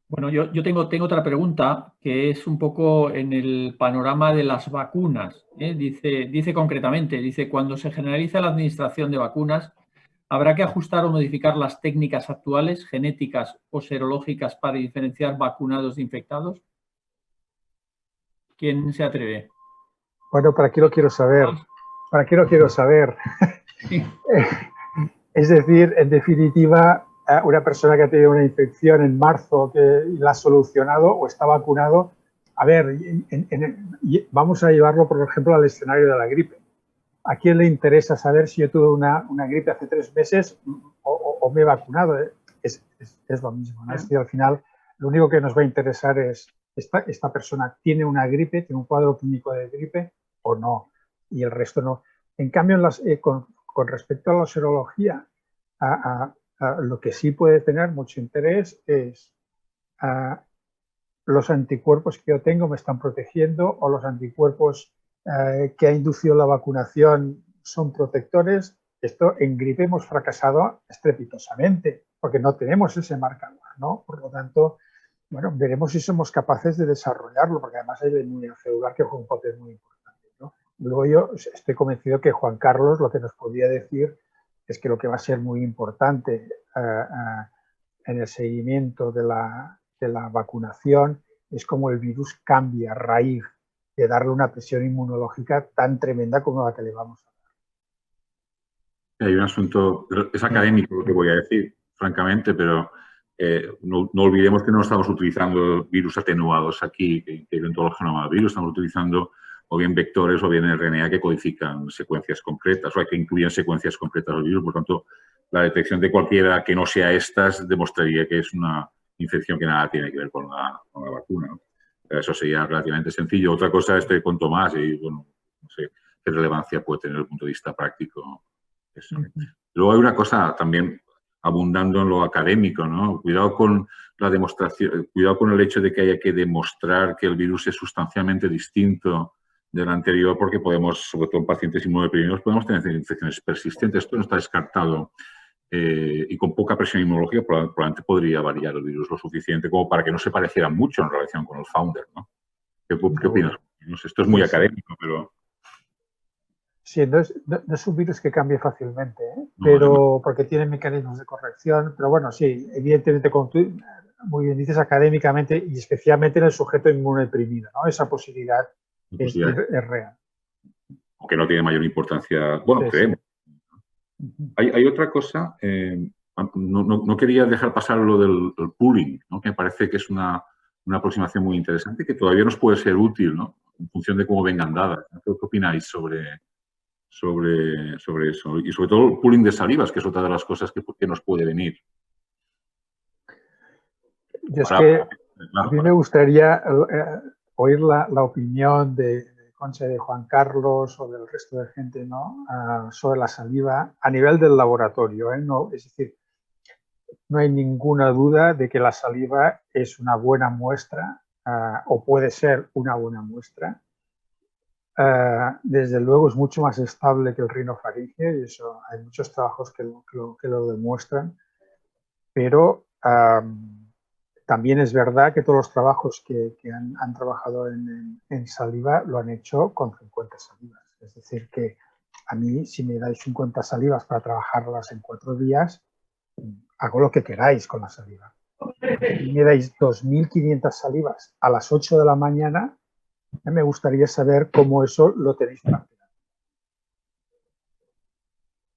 Bueno, yo tengo otra pregunta que es un poco en el panorama de las vacunas. Dice concretamente, cuando se generaliza la administración de vacunas, ¿habrá que ajustar o modificar las técnicas actuales, genéticas o serológicas, para diferenciar vacunados de infectados? ¿Quién se atreve? Bueno, ¿para qué lo quiero saber? ¿Para qué lo quiero saber? Sí. Es decir, en definitiva, una persona que ha tenido una infección en marzo que la ha solucionado o está vacunado, a ver, vamos a llevarlo, por ejemplo, al escenario de la gripe. ¿A quién le interesa saber si yo tuve una gripe hace 3 meses o me he vacunado? Es lo mismo, ¿no? Es decir, al final, lo único que nos va a interesar es esta persona tiene una gripe, tiene un cuadro clínico de gripe o no, y el resto no. En cambio, con respecto a la serología, lo que sí puede tener mucho interés es los anticuerpos que yo tengo me están protegiendo, o los anticuerpos que ha inducido la vacunación son protectores. Esto en gripe hemos fracasado estrepitosamente porque no tenemos ese marcador, ¿no? Por lo tanto, bueno, veremos si somos capaces de desarrollarlo, porque además hay la inmunidad celular que juega un papel muy importante, ¿no? Luego yo estoy convencido que Juan Carlos lo que nos podría decir es que lo que va a ser muy importante en el seguimiento de la vacunación es cómo el virus cambia a raíz de darle una presión inmunológica tan tremenda como la que le vamos a dar. Hay un asunto, es académico lo que voy a decir, francamente, pero no olvidemos que no estamos utilizando virus atenuados aquí, que en todo el genoma del virus, estamos utilizando o bien vectores o bien RNA que codifican secuencias concretas o que incluyen secuencias concretas del virus. Por tanto, la detección de cualquiera que no sea estas demostraría que es una infección que nada tiene que ver con la vacuna, ¿no? Eso sería relativamente sencillo. Otra cosa estoy con Tomás y, bueno, no sé qué relevancia puede tener desde el punto de vista práctico eso. Luego hay una cosa también abundando en lo académico, ¿no? Cuidado con la demostración, cuidado con el hecho de que haya que demostrar que el virus es sustancialmente distinto del anterior, porque podemos, sobre todo en pacientes inmunodeprimidos, podemos tener infecciones persistentes. Esto no está descartado y con poca presión inmunológica probablemente podría variar el virus lo suficiente como para que no se pareciera mucho en relación con el founder, ¿no? ¿Qué opinas? No sé, esto es muy académico, pero... Sí, no es un virus que cambie fácilmente, ¿eh? Pero porque tiene mecanismos de corrección, pero bueno, sí, evidentemente, como tú muy bien dices, académicamente y especialmente en el sujeto inmunodeprimido, ¿no? Esa posibilidad es real. Aunque no tiene mayor importancia, bueno, sí, creemos. Sí. Hay otra cosa, no quería dejar pasar lo del pooling, ¿no? Que me parece que es una aproximación muy interesante que todavía nos puede ser útil, ¿no? En función de cómo vengan dadas. ¿Qué opináis sobre eso? Y sobre todo el pooling de salivas, que es otra de las cosas que nos puede venir. Yo es que a mí me gustaría oír la opinión de Concha y de Juan Carlos o del resto de gente, ¿no? Sobre la saliva a nivel del laboratorio, ¿eh? No, es decir, no hay ninguna duda de que la saliva es una buena muestra o puede ser una buena muestra. Desde luego es mucho más estable que el rinofaringeo y eso hay muchos trabajos que lo demuestran, pero también es verdad que todos los trabajos que han trabajado en saliva lo han hecho con 50 salivas. Es decir, que a mí, si me dais 50 salivas para trabajarlas en 4 días, hago lo que queráis con la saliva. Si me dais 2.500 salivas a las 8 de la mañana, me gustaría saber cómo eso lo tenéis planteado.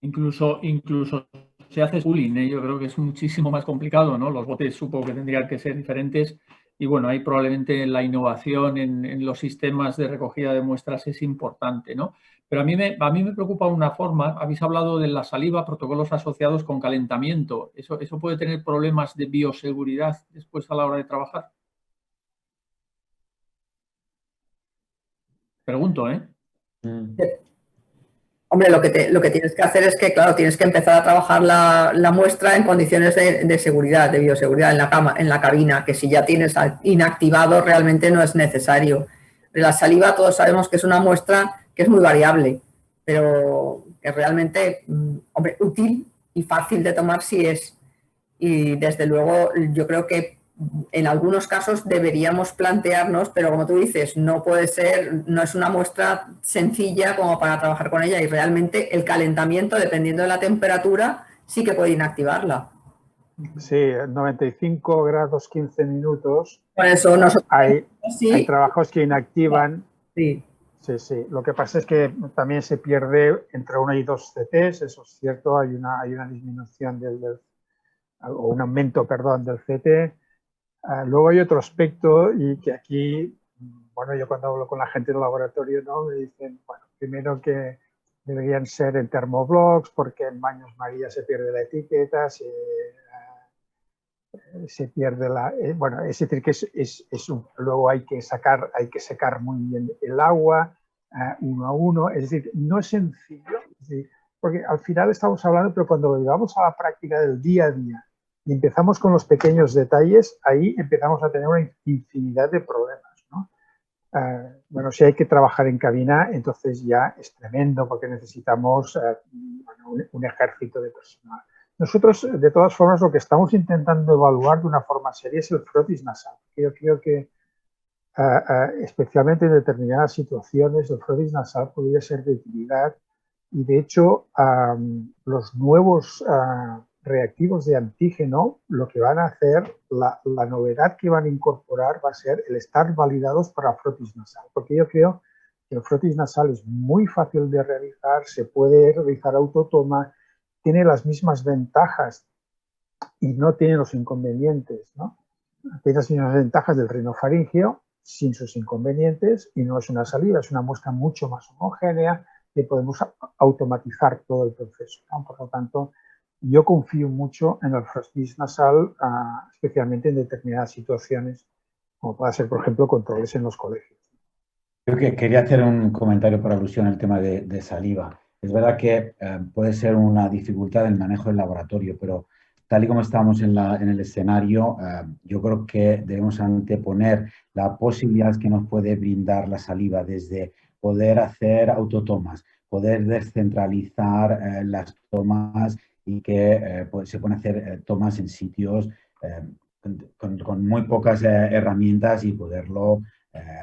Incluso se hace pooling, ¿eh? Yo creo que es muchísimo más complicado, ¿no? Los botes supongo que tendrían que ser diferentes y bueno, ahí probablemente la innovación en los sistemas de recogida de muestras es importante, ¿no? Pero a mí me preocupa una forma, habéis hablado de la saliva, protocolos asociados con calentamiento. ¿Eso puede tener problemas de bioseguridad después a la hora de trabajar? Pregunto, ¿eh? Hombre, lo que tienes que hacer es que, claro, tienes que empezar a trabajar la muestra en condiciones de seguridad, de bioseguridad, en la cabina, que si ya tienes inactivado realmente no es necesario. La saliva todos sabemos que es una muestra que es muy variable, pero que realmente, hombre, útil y fácil de tomar sí es. Y desde luego yo creo que en algunos casos deberíamos plantearnos, pero como tú dices, no puede ser, no es una muestra sencilla como para trabajar con ella y realmente el calentamiento, dependiendo de la temperatura, sí que puede inactivarla. Sí, 95 grados 15 minutos. Por eso nosotros hay trabajos que inactivan. Sí. Sí. Lo que pasa es que también se pierde entre 1 y 2 CTs, eso es cierto, hay una disminución o un aumento, perdón, del CT. Luego hay otro aspecto y que aquí, bueno, yo cuando hablo con la gente del laboratorio, ¿no? Me dicen, bueno, primero que deberían ser en termoblocks porque en baños María se pierde la etiqueta, se pierde la... bueno, es decir, que luego hay que secar muy bien el agua, uno a uno, es decir, no es sencillo, es decir, porque al final estamos hablando, pero cuando lo llevamos a la práctica del día a día, y empezamos con los pequeños detalles, ahí empezamos a tener una infinidad de problemas, ¿no? Bueno, si hay que trabajar en cabina, entonces ya es tremendo porque necesitamos un ejército de personal. Nosotros, de todas formas, lo que estamos intentando evaluar de una forma seria es el frotis nasal. Yo creo que, especialmente en determinadas situaciones, el frotis nasal podría ser de utilidad y, de hecho, los nuevos reactivos de antígeno, lo que van a hacer, la novedad que van a incorporar va a ser el estar validados para frotis nasal, porque yo creo que el frotis nasal es muy fácil de realizar, se puede realizar autotoma, tiene las mismas ventajas y no tiene los inconvenientes, ¿no? Tiene las mismas ventajas del rinofaringeo sin sus inconvenientes y no es una saliva, es una muestra mucho más homogénea que podemos automatizar todo el proceso, ¿no? Por lo tanto, yo confío mucho en el frotis nasal, especialmente en determinadas situaciones, como puede ser, por ejemplo, controles en los colegios. Creo que quería hacer un comentario por alusión al tema de saliva. Es verdad que puede ser una dificultad en el manejo del laboratorio, pero tal y como estamos en el escenario, yo creo que debemos anteponer la posibilidad que nos puede brindar la saliva desde poder hacer autotomas, poder descentralizar las tomas y que se pueden hacer tomas en sitios con muy pocas herramientas y poderlo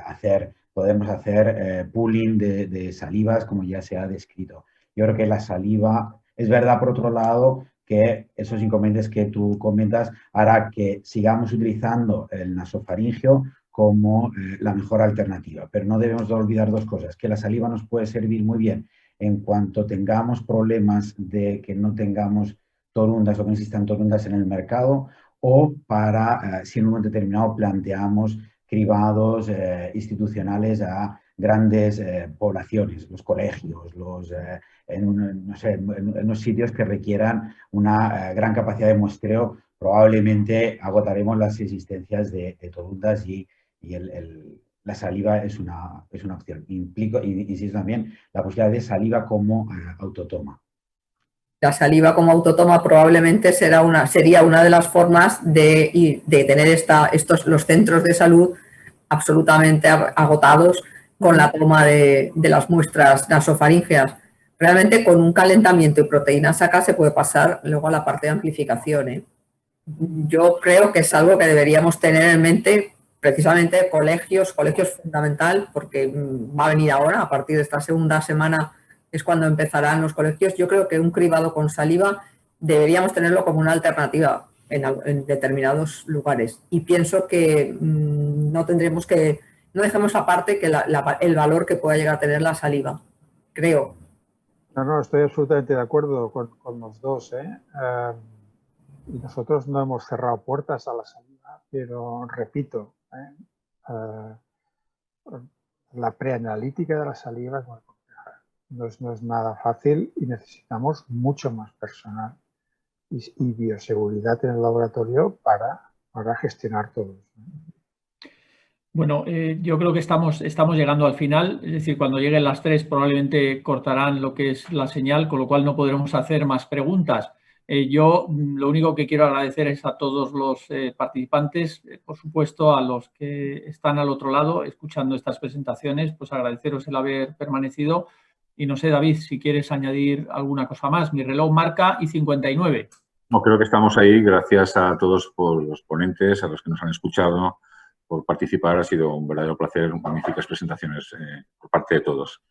hacer. Podemos hacer pooling de salivas, como ya se ha descrito. Yo creo que la saliva, es verdad, por otro lado, que esos inconvenientes que tú comentas hará que sigamos utilizando el nasofaringeo como la mejor alternativa. Pero no debemos de olvidar dos cosas, que la saliva nos puede servir muy bien en cuanto tengamos problemas de que no tengamos torundas o que no existan torundas en el mercado, o para, si en un momento determinado planteamos cribados institucionales a grandes poblaciones, los colegios, en los sitios que requieran una gran capacidad de muestreo, probablemente agotaremos las existencias de torundas y la saliva es una opción. Insisto también, la posibilidad de saliva como autotoma. La saliva como autotoma probablemente sería una de las formas de tener los centros de salud absolutamente agotados con la toma de las muestras nasofaríngeas. Realmente con un calentamiento y proteínas acá se puede pasar luego a la parte de amplificación, ¿eh? Yo creo que es algo que deberíamos tener en mente precisamente colegios fundamental, porque va a venir ahora, a partir de esta segunda semana es cuando empezarán los colegios. Yo creo que un cribado con saliva deberíamos tenerlo como una alternativa en determinados lugares. Y pienso que no dejemos aparte que el valor que pueda llegar a tener la saliva, creo. No, estoy absolutamente de acuerdo con los dos, ¿eh? Y nosotros no hemos cerrado puertas a la saliva, pero repito, la preanalítica de la saliva es muy compleja. No es nada fácil y necesitamos mucho más personal y bioseguridad en el laboratorio para gestionar todo eso. Bueno, yo creo que estamos llegando al final, es decir, cuando lleguen las 3 probablemente cortarán lo que es la señal, con lo cual no podremos hacer más preguntas. Yo lo único que quiero agradecer es a todos los participantes, por supuesto a los que están al otro lado escuchando estas presentaciones, pues agradeceros el haber permanecido. Y no sé, David, si quieres añadir alguna cosa más. Mi reloj marca y 59. No, creo que estamos ahí. Gracias a todos por los ponentes, a los que nos han escuchado, por participar. Ha sido un verdadero placer, magníficas presentaciones por parte de todos.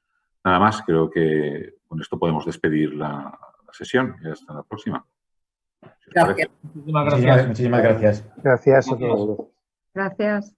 Nada más, creo que con esto podemos despedir la sesión y hasta la próxima. Gracias. Muchísimas gracias. Muchísimas gracias. Gracias a todos. Gracias.